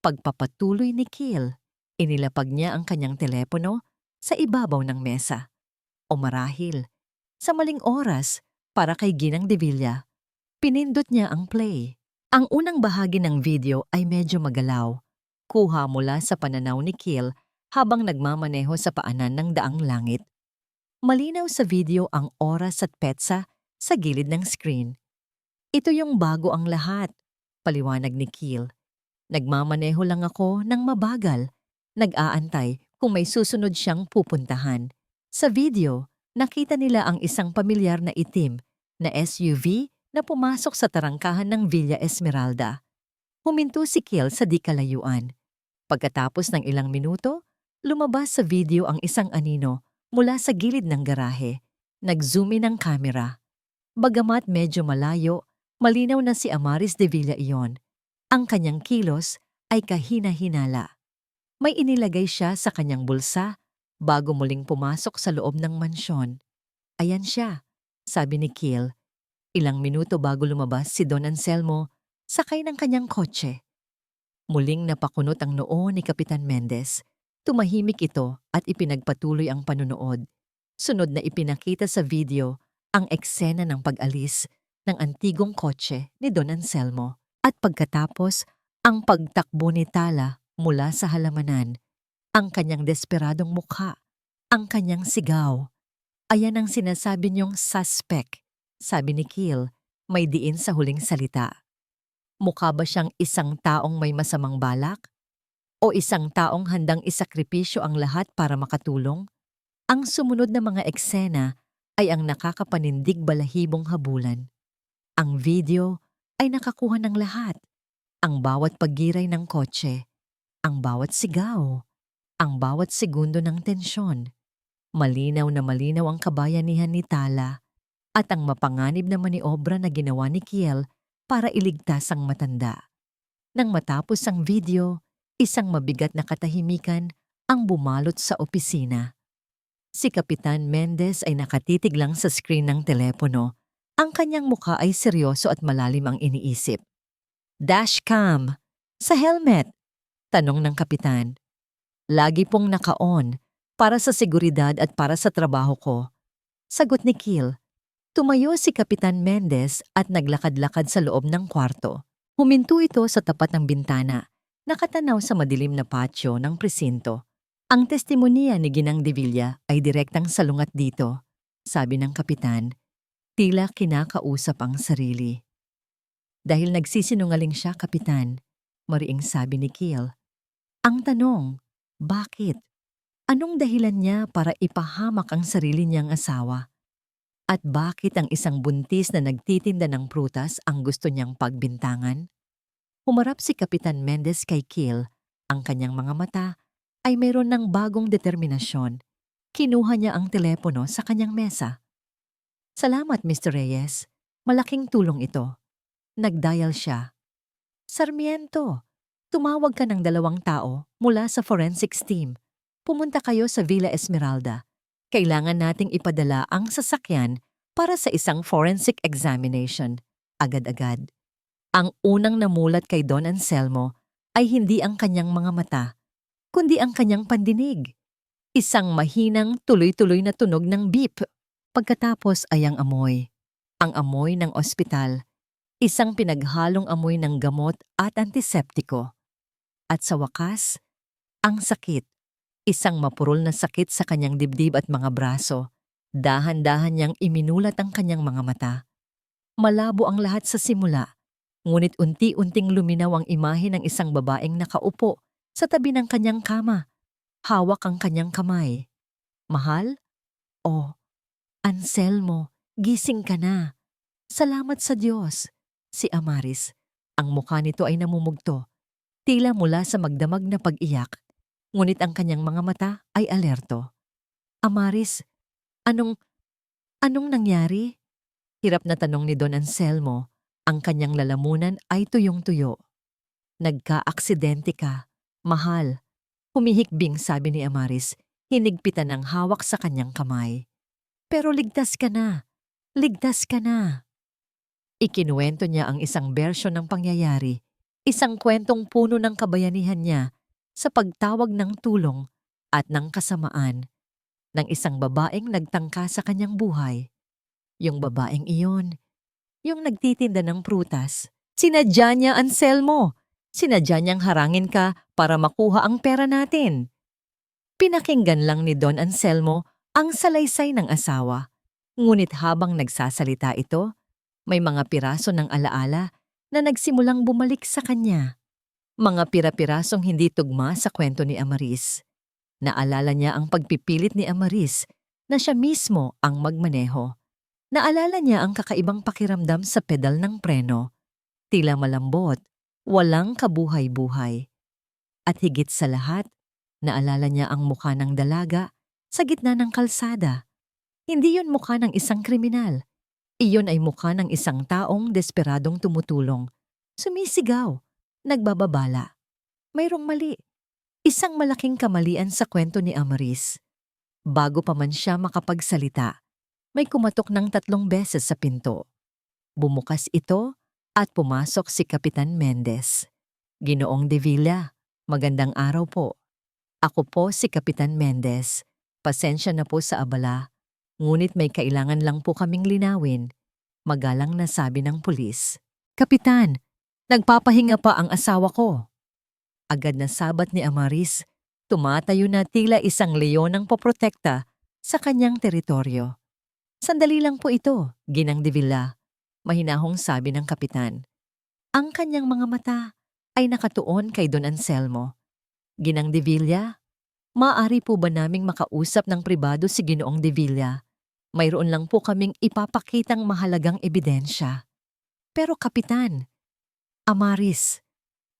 Pagpapatuloy ni Kiel, inilapag niya ang kanyang telepono sa ibabaw ng mesa. O marahil, sa maling oras para kay Ginang de Villa, pinindot niya ang play. Ang unang bahagi ng video ay medyo magalaw, kuha mula sa pananaw ni Kiel habang nagmamaneho sa paanan ng daang langit. Malinaw sa video ang oras at petsa sa gilid ng screen. Ito yung bago ang lahat, paliwanag ni Kiel. Nagmamaneho lang ako ng mabagal, nag-aantay kung may susunod siyang pupuntahan. Sa video, nakita nila ang isang pamilyar na itim na SUV na pumasok sa tarangkahan ng Villa Esmeralda. Huminto si Kiel sa di kalayuan. Pagkatapos ng ilang minuto, lumabas sa video ang isang anino mula sa gilid ng garahe. Nag-zoom in ang kamera. Bagamat medyo malayo, malinaw na si Amaris de Villa iyon. Ang kanyang kilos ay kahina-hinala. May inilagay siya sa kanyang bulsa bago muling pumasok sa loob ng mansyon. Ayan siya, sabi ni Kiel. Ilang minuto bago lumabas si Don Anselmo, sakay ng kanyang kotse. Muling napakunot ang noo ni Kapitan Mendez. Tumahimik ito at ipinagpatuloy ang panunood. Sunod na ipinakita sa video ang eksena ng pag-alis ng antigong kotse ni Don Anselmo. At pagkatapos, ang pagtakbo ni Tala mula sa halamanan, ang kanyang desperadong mukha, ang kanyang sigaw. Ayan ang sinasabi niyong suspect, sabi ni Kiel, may diin sa huling salita. Mukha ba siyang isang taong may masamang balak? O isang taong handang isakripisyo ang lahat para makatulong? Ang sumunod na mga eksena ay ang nakakapanindig balahibong habulan. Ang video ay nakakuha ng lahat. Ang bawat paggiray ng kotse, ang bawat sigaw, ang bawat segundo ng tensyon. Malinaw na malinaw ang kabayanihan ni Tala at ang mapanganib na maniobra na ginawa ni Kiel para iligtas ang matanda. Nang matapos ang video, isang mabigat na katahimikan ang bumalot sa opisina. Si Kapitan Mendez ay nakatitig lang sa screen ng telepono. Ang kanyang mukha ay seryoso at malalim ang iniisip. Dashcam! Sa helmet! Tanong ng kapitan. Lagi pong naka-on para sa seguridad at para sa trabaho ko. Sagot ni Kiel. Tumayo si Kapitan Mendez at naglakad-lakad sa loob ng kwarto. Huminto ito sa tapat ng bintana, nakatanaw sa madilim na patio ng presinto. Ang testimonya ni Ginang de Villa ay direktang salungat dito, sabi ng kapitan. Tila kinakausap ang sarili. Dahil nagsisinungaling siya, kapitan, mariing sabi ni Kiel. Ang tanong, bakit? Anong dahilan niya para ipahamak ang sarili niyang asawa? At bakit ang isang buntis na nagtitinda ng prutas ang gusto niyang pagbintangan? Humarap si Kapitan Mendez kay Kiel. Ang kanyang mga mata ay mayroon ng bagong determinasyon. Kinuha niya ang telepono sa kanyang mesa. Salamat, Mr. Reyes. Malaking tulong ito. Nag-dial siya. Sarmiento, tumawag ka ng 2 tao mula sa forensics team. Pumunta kayo sa Villa Esmeralda. Kailangan nating ipadala ang sasakyan para sa isang forensic examination. Agad-agad. Ang unang namulat kay Don Anselmo ay hindi ang kanyang mga mata, kundi ang kanyang pandinig. Isang mahinang tuloy-tuloy na tunog ng beep. Pagkatapos ay ang amoy. Ang amoy ng ospital. Isang pinaghalong amoy ng gamot at antiseptiko. At sa wakas, ang sakit. Isang mapurol na sakit sa kanyang dibdib at mga braso. Dahan-dahan niyang iminulat ang kanyang mga mata. Malabo ang lahat sa simula, ngunit unti-unting luminaw ang imahe ng isang babaeng nakaupo sa tabi ng kanyang kama. Hawak ang kanyang kamay. Mahal? Oh, Anselmo, gising ka na. Salamat sa Diyos. Si Amaris. Ang mukha nito ay namumugto. Tila mula sa magdamag na pag-iyak. Ngunit ang kanyang mga mata ay alerto. Amaris, anong nangyari? Hirap na tanong ni Don Anselmo. Ang kanyang lalamunan ay tuyong-tuyo. Nagka-aksidente ka. Mahal. Humihikbing sabi ni Amaris, hinigpitan ng hawak sa kanyang kamay. Pero ligtas ka na. Ligtas ka na. Ikinuwento niya ang isang bersyon ng pangyayari, isang kwentong puno ng kabayanihan niya sa pagtawag ng tulong at ng kasamaan ng isang babaeng nagtangka sa kanyang buhay. Yung babaeng iyon, yung nagtitinda ng prutas, sinadya niya, Anselmo. Sinadya niyang harangin ka para makuha ang pera natin. Pinakinggan lang ni Don Anselmo ang salaysay ng asawa. Ngunit habang nagsasalita ito, may mga piraso ng alaala na nagsimulang bumalik sa kanya. Mga pira-pirasong hindi tugma sa kwento ni Amaris. Naalala niya ang pagpipilit ni Amaris na siya mismo ang magmaneho. Naalala niya ang kakaibang pakiramdam sa pedal ng preno. Tila malambot, walang kabuhay-buhay. At higit sa lahat, naalala niya ang mukha ng dalaga sa gitna ng kalsada. Hindi yun mukha ng isang kriminal. Iyon ay mukha ng isang taong desperadong tumutulong. Sumisigaw, nagbababala. Mayroong mali. Isang malaking kamalian sa kwento ni Amaris. Bago pa man siya makapagsalita, may kumatok ng 3 beses sa pinto. Bumukas ito at pumasok si Kapitan Mendez. Ginoong de Villa, magandang araw po. Ako po si Kapitan Mendez. Pasensya na po sa abala. Ngunit may kailangan lang po kaming linawin. Magalang na sabi ng pulis. Kapitan, nagpapahinga pa ang asawa ko. Agad na sabat ni Amaris, tumatayo na tila isang leon ang poprotekta sa kanyang teritoryo. Sandali lang po ito, Ginang de Villa, mahinahong sabi ng kapitan. Ang kanyang mga mata ay nakatuon kay Don Anselmo. Ginang de Villa, maaari po ba naming makausap ng pribado si Ginoong de Villa? Mayroon lang po kaming ipapakitang mahalagang ebidensya. Pero kapitan, Amaris,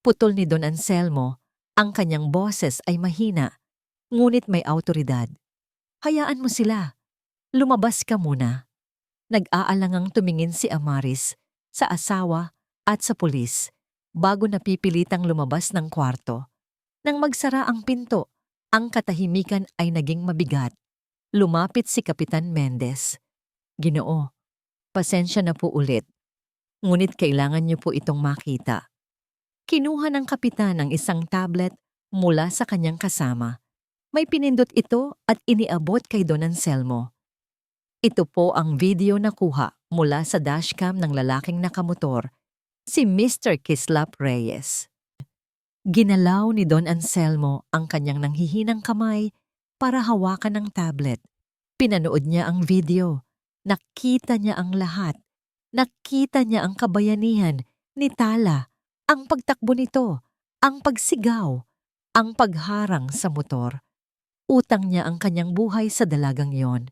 putol ni Don Anselmo, ang kanyang boses ay mahina, ngunit may awtoridad. Hayaan mo sila. Lumabas ka muna. Nag-aalangang tumingin si Amaris sa asawa at sa pulis bago napipilitang lumabas ng kwarto. Nang magsara ang pinto, ang katahimikan ay naging mabigat. Lumapit si Kapitan Mendez. Ginoo, pasensya na po ulit. Ngunit kailangan niyo po itong makita. Kinuha ng kapitan ang isang tablet mula sa kanyang kasama. May pinindot ito at iniabot kay Don Anselmo. Ito po ang video na kuha mula sa dashcam ng lalaking nakamotor, si Mr. Kislap Reyes. Ginalaw ni Don Anselmo ang kanyang nanghihinang kamay para hawakan ang tablet. Pinanood niya ang video. Nakita niya ang lahat. Nakita niya ang kabayanihan ni Tala, ang pagtakbo nito, ang pagsigaw, ang pagharang sa motor. Utang niya ang kanyang buhay sa dalagang iyon.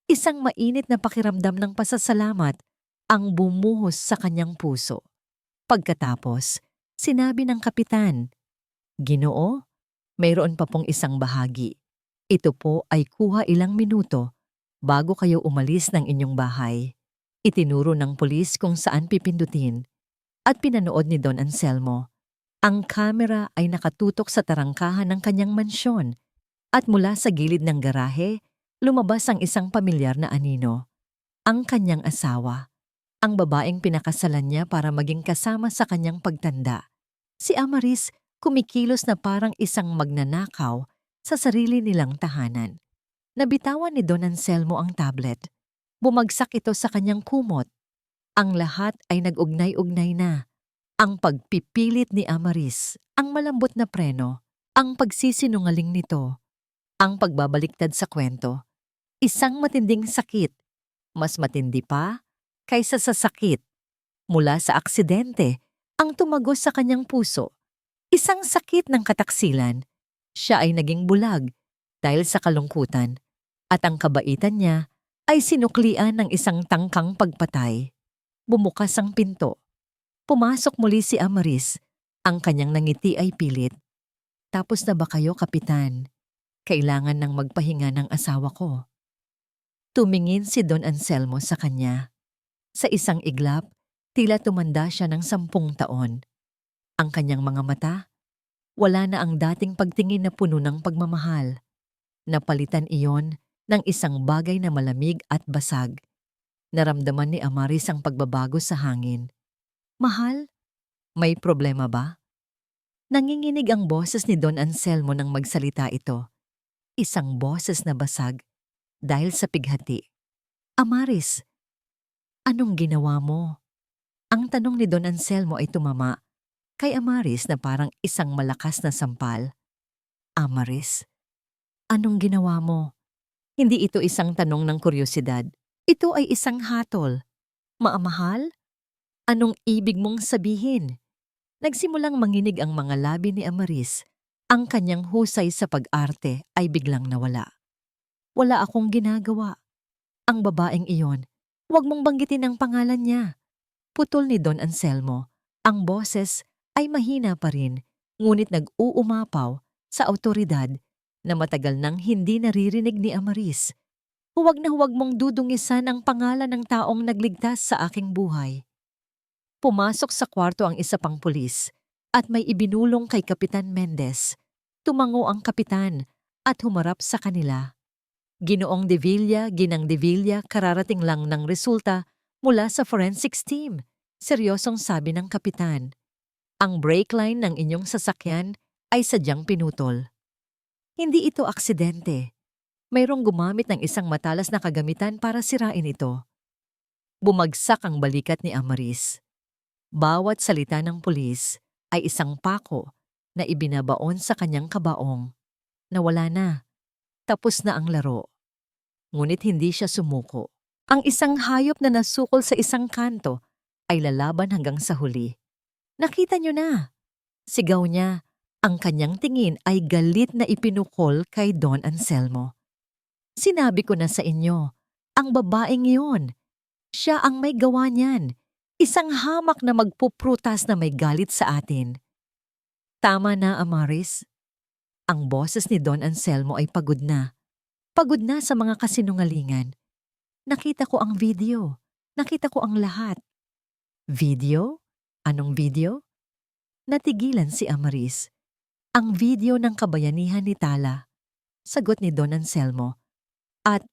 Isang mainit na pakiramdam ng pasasalamat ang bumuhos sa kanyang puso. Pagkatapos, sinabi ng kapitan, Ginoo, mayroon pa pong isang bahagi. Ito po ay kuha ilang minuto bago kayo umalis ng inyong bahay. Itinuro ng pulis kung saan pipindutin at pinanood ni Don Anselmo. Ang kamera ay nakatutok sa tarangkahan ng kanyang mansyon At mula sa gilid ng garahe, lumabas ang isang pamilyar na anino. Ang kanyang asawa. Ang babaeng pinakasalan niya para maging kasama sa kanyang pagtanda. Si Amaris kumikilos na parang isang magnanakaw sa sarili nilang tahanan. Nabitawan ni Don Anselmo ang tablet. Bumagsak ito sa kanyang kumot. Ang lahat ay nag-ugnay-ugnay na. Ang pagpipilit ni Amaris, ang malambot na preno, ang pagsisinungaling nito, ang pagbabaliktad sa kwento. Isang matinding sakit, mas matindi pa kaysa sa sakit mula sa aksidente ang tumagos sa kanyang puso. Isang sakit ng kataksilan. Siya ay naging bulag dahil sa kalungkutan at ang kabaitan niya ay sinuklian ng isang tangkang pagpatay. Bumukas ang pinto. Pumasok muli si Amaris. Ang kanyang nangiti ay pilit. Tapos na ba kayo, Kapitan? Kailangan ng magpahinga ng asawa ko. Tumingin si Don Anselmo sa kanya. Sa isang iglap, tila tumanda siya ng 10 taon. Ang kanyang mga mata, wala na ang dating pagtingin na puno ng pagmamahal. Napalitan iyon ng isang bagay na malamig at basag. Naramdaman ni Amaris ang pagbabago sa hangin. Mahal, may problema ba? Nanginginig ang boses ni Don Anselmo nang magsalita ito. Isang boses na basag dahil sa pighati. Amaris, anong ginawa mo? Ang tanong ni Don Anselmo ay tumama kay Amaris na parang isang malakas na sampal. Amaris, anong ginawa mo? Hindi ito isang tanong ng kuryosidad. Ito ay isang hatol. Maamahal? Anong ibig mong sabihin? Nagsimulang manginig ang mga labi ni Amaris. Ang kanyang husay sa pag-arte ay biglang nawala. Wala akong ginagawa. Ang babaeng iyon, huwag mong banggitin ang pangalan niya. Putol ni Don Anselmo. Ang boses ay mahina pa rin, ngunit nag-uumapaw sa awtoridad na matagal nang hindi naririnig ni Amaris. Huwag na huwag mong dudungisan ang pangalan ng taong nagligtas sa aking buhay. Pumasok sa kwarto ang isa pang pulis at may ibinulong kay Kapitan Mendez. Tumango ang kapitan at humarap sa kanila. Ginoong De Villa, Ginang De Villa, kararating lang ng resulta mula sa forensics team. Seryosong sabi ng kapitan. Ang brake line ng inyong sasakyan ay sadyang pinutol. Hindi ito aksidente. Mayroong gumamit ng isang matalas na kagamitan para sirain ito. Bumagsak ang balikat ni Amaris. Bawat salita ng pulis ay isang pako na ibinabaon sa kanyang kabaong. Nawala na. Tapos na ang laro. Ngunit hindi siya sumuko. Ang isang hayop na nasukol sa isang kanto ay lalaban hanggang sa huli. Nakita niyo na. Sigaw niya. Ang kanyang tingin ay galit na ipinukol kay Don Anselmo. Sinabi ko na sa inyo, ang babaeng iyon. Siya ang may gawa niyan. Isang hamak na magpuprutas na may galit sa atin. Tama na, Amaris. Ang boses ni Don Anselmo ay pagod na. Pagod na sa mga kasinungalingan. Nakita ko ang video. Nakita ko ang lahat. Video? Anong video? Natigilan si Amaris. Ang video ng kabayanihan ni Tala. Sagot ni Don Anselmo. At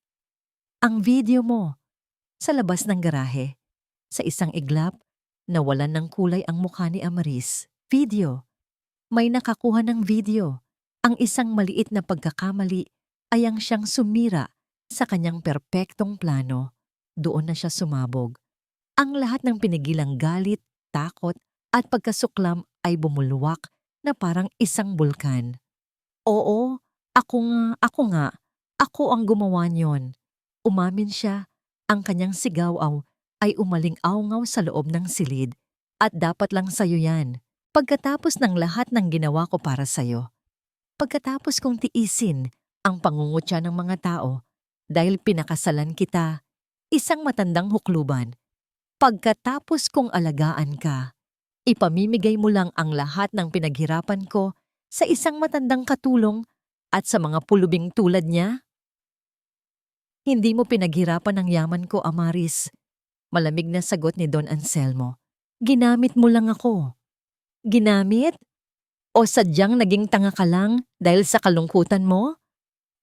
ang video mo sa labas ng garahe. Sa isang iglap, nawalan ng kulay ang mukha ni Amaris. Video. May nakakuha ng video. Ang isang maliit na pagkakamali ay ang siyang sumira sa kanyang perpektong plano. Doon na siya sumabog. Ang lahat ng pinigilang galit, takot at pagkasuklam ay bumulwak na parang isang bulkan. Oo, ako nga, ako ang gumawa niyon. Umamin siya. Ang kanyang sigaw ay umaling-awngaw sa loob ng silid at dapat lang sa'yo yan. Pagkatapos ng lahat ng ginawa ko para sa'yo. Pagkatapos kong tiisin ang pangungutya ng mga tao dahil pinakasalan kita, isang matandang hukluban. Pagkatapos kong alagaan ka, ipamimigay mo lang ang lahat ng pinaghirapan ko sa isang matandang katulong at sa mga pulubing tulad niya? Hindi mo pinaghirapan ang yaman ko, Amaris. Malamig na sagot ni Don Anselmo. Ginamit mo lang ako. Ginamit? O sadyang naging tanga ka lang dahil sa kalungkutan mo?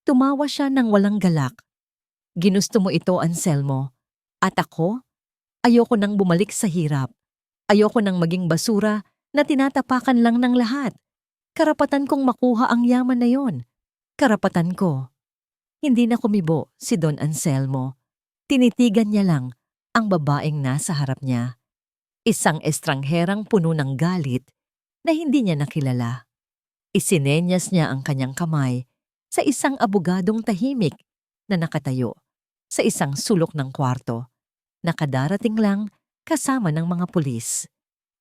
Tumawa siya ng walang galak. Ginusto mo ito, Anselmo. At ako? Ayoko nang bumalik sa hirap. Ayoko nang maging basura na tinatapakan lang ng lahat. Karapatan kong makuha ang yaman na yon. Karapatan ko. Hindi na kumibo si Don Anselmo. Tinitigan niya lang ang babaeng nasa harap niya. Isang estrangherang puno ng galit na hindi niya nakilala. Isinenyas niya ang kanyang kamay sa isang abogadong tahimik na nakatayo sa isang sulok ng kwarto. Nakadarating lang kasama ng mga pulis.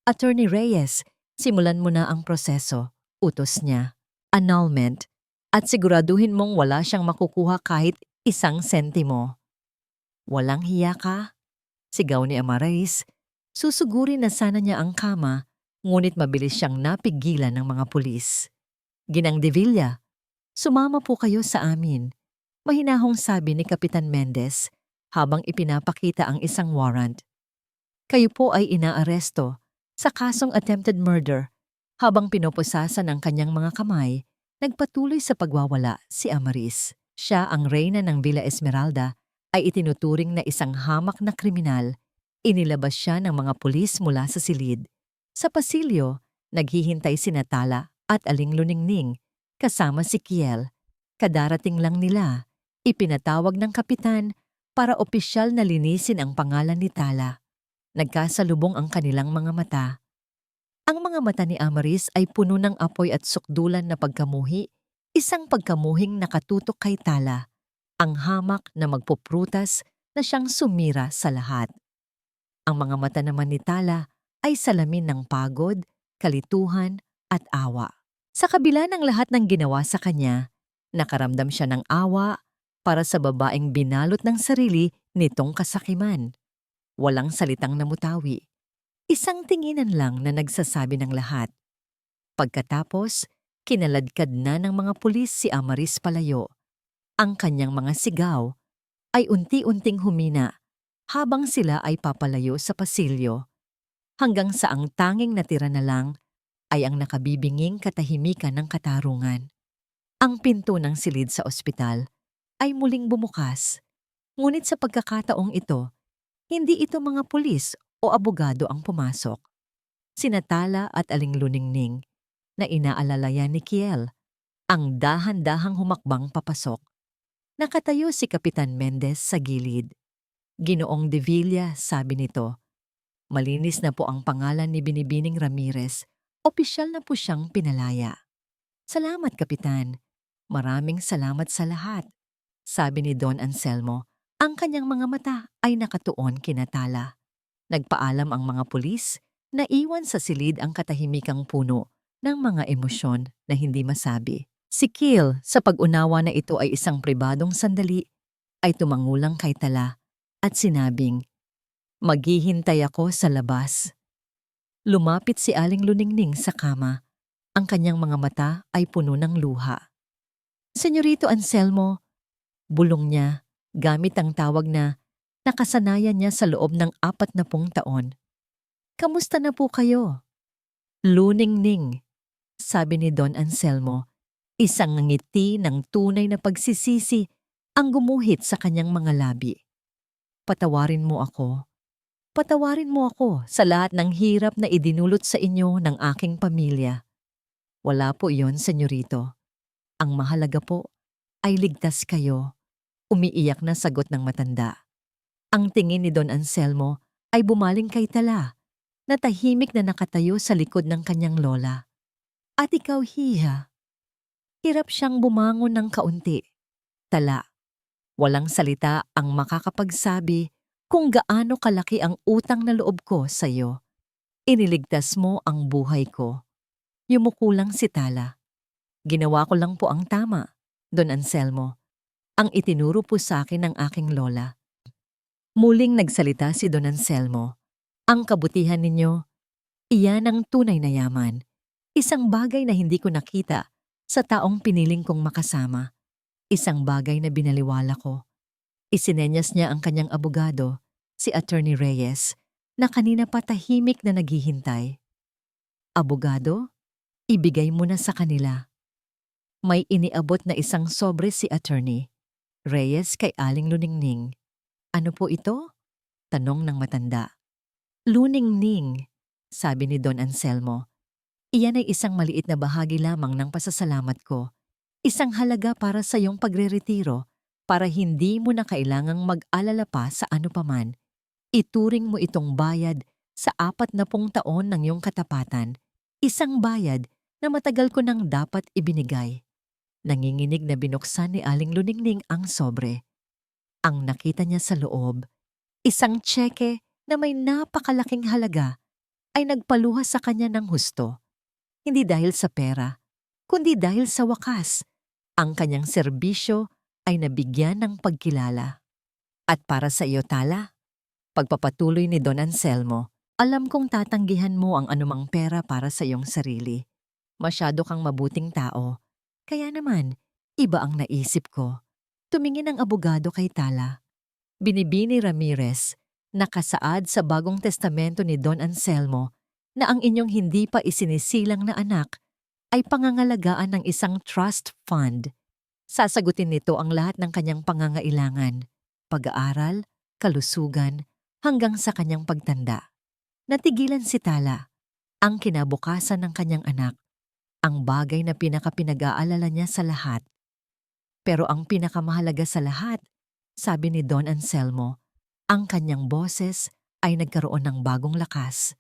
Attorney Reyes, simulan mo na ang proseso, utos niya. Annulment, at siguraduhin mong wala siyang makukuha kahit isang sentimo. Walang hiya ka? Sigaw ni Amarais. Susugurin na sana niya ang kama, ngunit mabilis siyang napigilan ng mga pulis. Ginang de Villa, sumama po kayo sa amin. Mahinahong sabi ni Kapitan Mendez habang ipinapakita ang isang warrant. Kayo po ay inaaresto sa kasong attempted murder. Habang pinoposasan ang kanyang mga kamay, nagpatuloy sa pagwawala si Amaris. Siya ang reyna ng Villa Esmeralda ay itinuturing na isang hamak na kriminal. Inilabas siya ng mga pulis mula sa silid. Sa pasilyo, naghihintay si Natala at Aling Luningning kasama si Kiel. Kadarating lang nila, ipinatawag ng kapitan para opisyal na linisin ang pangalan ni Tala. Nagkasalubong ang kanilang mga mata. Ang mga mata ni Amaris ay puno ng apoy at sukdulan na pagkamuhi, isang pagkamuhing nakatutok kay Tala, ang hamak na magpuprutas na siyang sumira sa lahat. Ang mga mata naman ni Tala ay salamin ng pagod, kalituhan at awa. Sa kabila ng lahat ng ginawa sa kanya, nakaramdam siya ng awa para sa babaeng binalot ng sarili nitong kasakiman. Walang salitang namutawi. Isang tinginan lang na nagsasabi ng lahat. Pagkatapos, kinaladkad na ng mga pulis si Amaris palayo. Ang kanyang mga sigaw ay unti-unting humina habang sila ay papalayo sa pasilyo, hanggang sa ang tanging natira na lang ay ang nakabibinging katahimikan ng katarungan. Ang pinto ng silid sa ospital ay muling bumukas, ngunit sa pagkakataong ito, hindi ito mga pulis o abogado ang pumasok. Sina Tala at Aling Luningning na inaalalayan ni Kiel ang dahan-dahang humakbang papasok. Nakatayo si Kapitan Mendez sa gilid. Ginoong de Villa, sabi nito. Malinis na po ang pangalan ni Binibining Ramirez. Opisyal na po siyang pinalaya. Salamat, Kapitan. Maraming salamat sa lahat, sabi ni Don Anselmo. Ang kanyang mga mata ay nakatuon kina Tala. Nagpaalam ang mga pulis na iwan sa silid ang katahimikang puno ng mga emosyon na hindi masabi. Si Kiel, sa pag-unawa na ito ay isang pribadong sandali, ay tumangulang kay Tala at sinabing, "Maghihintay ako sa labas." Lumapit si Aling Luningning sa kama. Ang kanyang mga mata ay puno ng luha. Senyorito Anselmo, bulong niya gamit ang tawag na nakasanayan niya sa loob ng 40 taon. Kamusta na po kayo? Luningning, sabi ni Don Anselmo. Isang ngiti ng tunay na pagsisisi ang gumuhit sa kanyang mga labi. Patawarin mo ako. Patawarin mo ako sa lahat ng hirap na idinulot sa inyo ng aking pamilya. Wala po iyon, senyorito. Ang mahalaga po ay ligtas kayo. Umiiyak na sagot ng matanda. Ang tingin ni Don Anselmo ay bumaling kay Tala, na tahimik na nakatayo sa likod ng kanyang lola. At ikaw, Hiha? Hirap siyang bumangon ng kaunti. Tala, walang salita ang makakapagsabi kung gaano kalaki ang utang na loob ko sa iyo. Iniligtas mo ang buhay ko. Yumuko lang si Tala. Ginawa ko lang po ang tama, Don Anselmo. Ang itinuro po sa akin ng aking lola. Muling nagsalita si Don Anselmo. Ang kabutihan ninyo, iyan ang tunay na yaman. Isang bagay na hindi ko nakita sa taong piniling kong makasama. Isang bagay na binaliwala ko. Isinenyas niya ang kanyang abogado, si Attorney Reyes, na kanina pa tahimik na naghihintay. Abogado, ibigay mo na sa kanila. May iniabot na isang sobre si Attorney Reyes kay Aling Luningning. Ano po ito? Tanong ng matanda. Luningning, sabi ni Don Anselmo. Iyan ay isang maliit na bahagi lamang ng pasasalamat ko. Isang halaga para sa iyong pagreretiro para hindi mo na kailangang mag-alala pa sa ano paman. Ituring mo itong bayad sa 40 taon ng iyong katapatan. Isang bayad na matagal ko nang dapat ibinigay. Nanginginig na binuksan ni Aling Luningning ang sobre. Ang nakita niya sa loob, isang tseke na may napakalaking halaga ay nagpaluha sa kanya ng husto. Hindi dahil sa pera, kundi dahil sa wakas, ang kanyang serbisyo ay nabigyan ng pagkilala. At para sa iyo, Tala, pagpapatuloy ni Don Anselmo, alam kong tatanggihan mo ang anumang pera para sa iyong sarili. Masyado kang mabuting tao, kaya naman, iba ang naisip ko. Tumingin ang abogado kay Tala. Binibini Ramirez, nakasaad sa Bagong Testamento ni Don Anselmo na ang inyong hindi pa isinisilang na anak ay pangangalagaan ng isang trust fund. Sasagutin nito ang lahat ng kanyang pangangailangan, pag-aaral, kalusugan, hanggang sa kanyang pagtanda. Natigilan si Tala, ang kinabukasan ng kanyang anak, ang bagay na pinaka-pinag-aalala niya sa lahat. Pero ang pinakamahalaga sa lahat, sabi ni Don Anselmo, ang kanyang boses ay nagkaroon ng bagong lakas.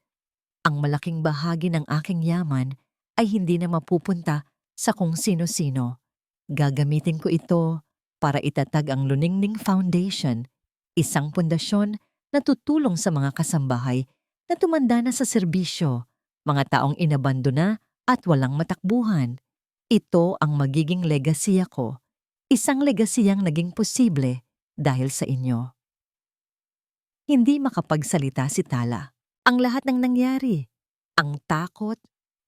Ang malaking bahagi ng aking yaman ay hindi na mapupunta sa kung sino-sino. Gagamitin ko ito para itatag ang Luningning Foundation, isang pundasyon na tutulong sa mga kasambahay na tumanda na sa serbisyo, mga taong inabandona at walang matakbuhan. Ito ang magiging legasiya ko, isang legasiyang naging posible dahil sa inyo. Hindi makapagsalita si Tala. Ang lahat ng nangyari, ang takot,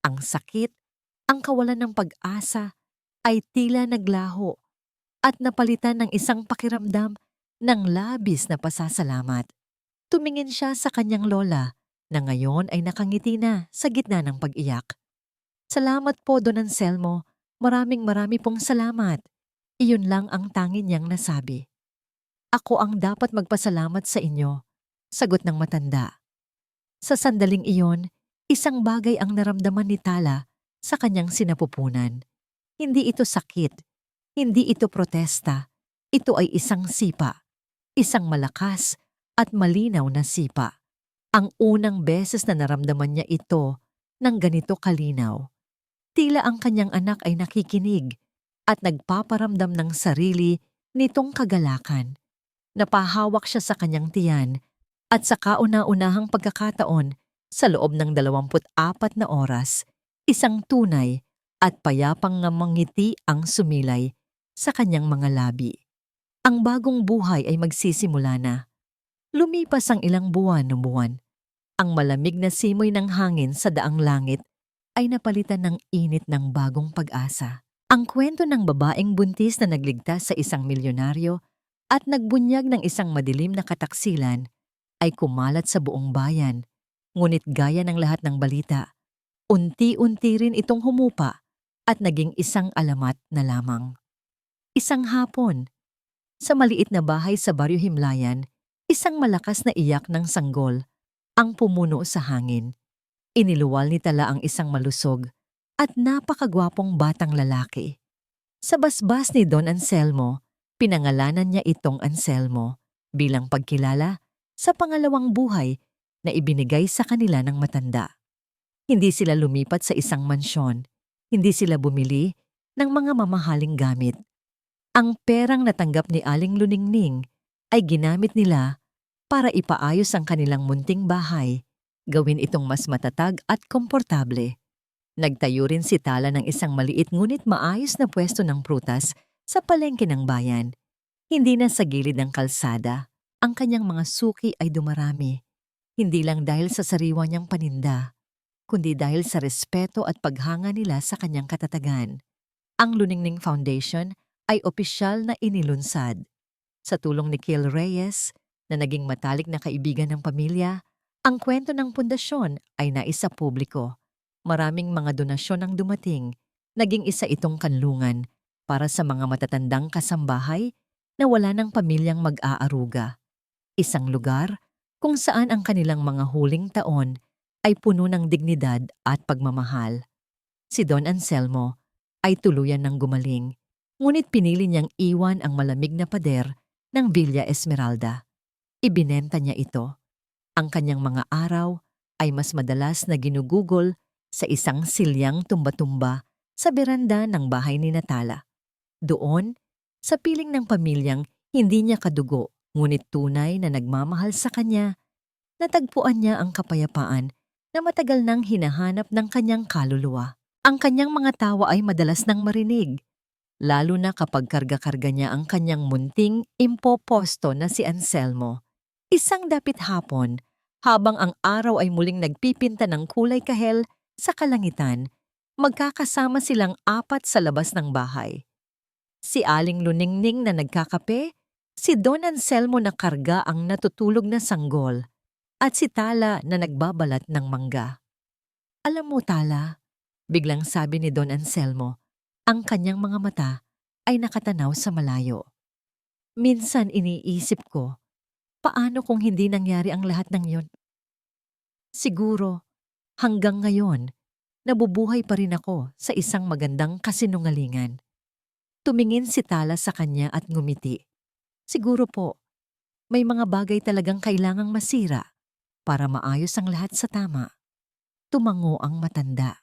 ang sakit, ang kawalan ng pag-asa ay tila naglaho at napalitan ng isang pakiramdam ng labis na pasasalamat. Tumingin siya sa kanyang lola na ngayon ay nakangiti na sa gitna ng pag-iyak. Salamat po, Don Anselmo. Maraming pong salamat. Iyon lang ang tanging niyang nasabi. Ako ang dapat magpasalamat sa inyo, sagot ng matanda. Sa sandaling iyon, isang bagay ang naramdaman ni Tala sa kanyang sinapupunan. Hindi ito sakit, hindi ito protesta, ito ay isang sipa, isang malakas at malinaw na sipa. Ang unang beses na naramdaman niya ito ng ganito kalinaw. Tila ang kanyang anak ay nakikinig at nagpaparamdam ng sarili nitong kagalakan. Napahawak siya sa kanyang tiyan at sa kauna-unahang pagkakataon sa loob ng 24 na oras, isang tunay at payapang ngiti ang sumilay sa kanyang mga labi. Ang bagong buhay ay magsisimula na. Lumipas ang ilang buwan. Ang malamig na simoy ng hangin sa daang langit ay napalitan ng init ng bagong pag-asa. Ang kwento ng babaeng buntis na nagligtas sa isang milyonaryo at nagbunyag ng isang madilim na kataksilan ay kumalat sa buong bayan. Ngunit gaya ng lahat ng balita, unti-unti rin itong humupa at naging isang alamat na lamang. Isang hapon, sa maliit na bahay sa Baryo Himlayan, isang malakas na iyak ng sanggol ang pumuno sa hangin. Iniluwal ni Tala ang isang malusog at napakagwapong batang lalaki. Sa basbas ni Don Anselmo, pinangalanan niya itong Anselmo bilang pagkilala sa pangalawang buhay na ibinigay sa kanila ng matanda. Hindi sila lumipat sa isang mansyon, hindi sila bumili ng mga mamahaling gamit. Ang perang natanggap ni Aling Luningning ay ginamit nila para ipaayos ang kanilang munting bahay, gawin itong mas matatag at komportable. Nagtayo rin si Tala ng isang maliit ngunit maayos na pwesto ng prutas sa palengke ng bayan. Hindi na sa gilid ng kalsada, ang kanyang mga suki ay dumarami. Hindi lang dahil sa sariwa niyang paninda, kundi dahil sa respeto at paghanga nila sa kanyang katatagan. Ang Luningning Foundation ay opisyal na inilunsad. Sa tulong ni Kil Reyes, na naging matalik na kaibigan ng pamilya, ang kwento ng pundasyon ay naisa publiko. Maraming mga donasyon ang dumating Naging isa itong kanlungan para sa mga matatandang kasambahay na wala ng pamilyang mag-aaruga. Isang lugar kung saan ang kanilang mga huling taon ay puno ng dignidad at pagmamahal. Si Don Anselmo ay tuluyan ng gumaling, ngunit pinili niyang iwan ang malamig na pader ng Villa Esmeralda. Ibinenta niya ito. Ang kanyang mga araw ay mas madalas na ginugugol sa isang silyang tumba-tumba sa beranda ng bahay ni Natala. Doon, sa piling ng pamilyang hindi niya kadugo ngunit tunay na nagmamahal sa kanya, natagpuan niya ang kapayapaan na matagal nang hinahanap ng kanyang kaluluwa. Ang kanyang mga tawa ay madalas nang marinig, lalo na kapag karga-karga niya ang kanyang munting impoposto na si Anselmo. Isang dapit hapon, habang ang araw ay muling nagpipinta ng kulay kahel sa kalangitan, magkakasama silang apat sa labas ng bahay. Si Aling Luningning na nagkakape, si Don Anselmo na karga ang natutulog na sanggol, at si Tala na nagbabalat ng mangga. "Alam mo, Tala," biglang sabi ni Don Anselmo, ang kanyang mga mata ay nakatanaw sa malayo. "Minsan iniisip ko, paano kung hindi nangyari ang lahat ng yon? Siguro, hanggang ngayon, nabubuhay pa rin ako sa isang magandang kasinungalingan." Tumingin si Tala sa kanya at ngumiti. "Siguro po, may mga bagay talagang kailangang masira para maayos ang lahat sa tama." Tumango ang matanda.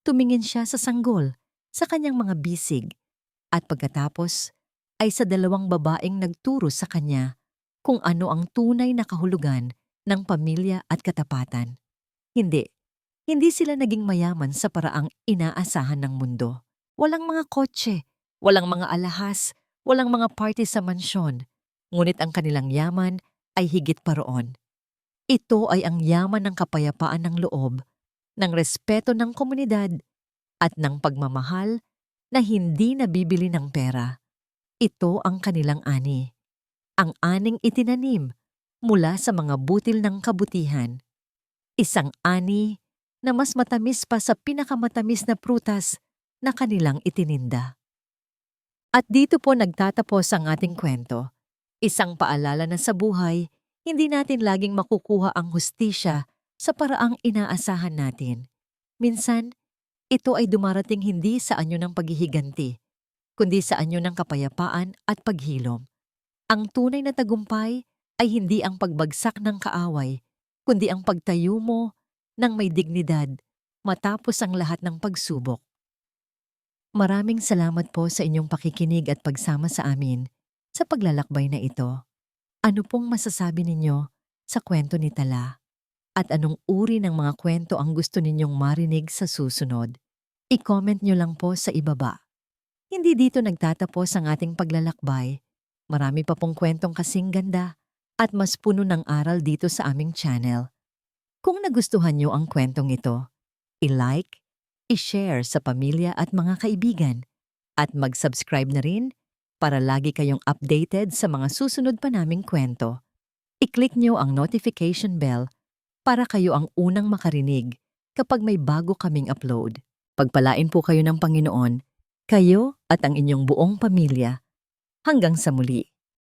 Tumingin siya sa sanggol, sa kanyang mga bisig, at pagkatapos ay sa dalawang babaeng nagturo sa kanya kung ano ang tunay na kahulugan ng pamilya at katapatan. Hindi sila naging mayaman sa paraang inaasahan ng mundo. Walang mga kotse, walang mga alahas, walang mga party sa mansyon, ngunit ang kanilang yaman ay higit pa roon. Ito ay ang yaman ng kapayapaan ng loob, ng respeto ng komunidad, at ng pagmamahal na hindi nabibili ng pera. Ito ang kanilang ani. Ang aning itinanim mula sa mga butil ng kabutihan. Isang ani na mas matamis pa sa pinakamatamis na prutas na kanilang itininda. At dito po nagtatapos ang ating kwento. Isang paalala na sa buhay, hindi natin laging makukuha ang hustisya sa paraang inaasahan natin. Minsan, ito ay dumarating hindi sa anyo ng paghihiganti, kundi sa anyo ng kapayapaan at paghilom. Ang tunay na tagumpay ay hindi ang pagbagsak ng kaaway, kundi ang pagtayo mo ng may dignidad matapos ang lahat ng pagsubok. Maraming salamat po sa inyong pakikinig at pagsama sa amin sa paglalakbay na ito. Ano pong masasabi ninyo sa kwento ni Tala? At anong uri ng mga kwento ang gusto ninyong marinig sa susunod? I-comment nyo lang po sa ibaba. Hindi dito nagtatapos ang ating paglalakbay. Marami pa pong kwentong kasing ganda at mas puno ng aral dito sa aming channel. Kung nagustuhan nyo ang kwentong ito, i-like, i-share sa pamilya at mga kaibigan, at mag-subscribe na rin para lagi kayong updated sa mga susunod pa naming kwento. I-click nyo ang notification bell para kayo ang unang makarinig kapag may bago kaming upload. Pagpalain po kayo ng Panginoon, kayo at ang inyong buong pamilya. Hanggang sa muli.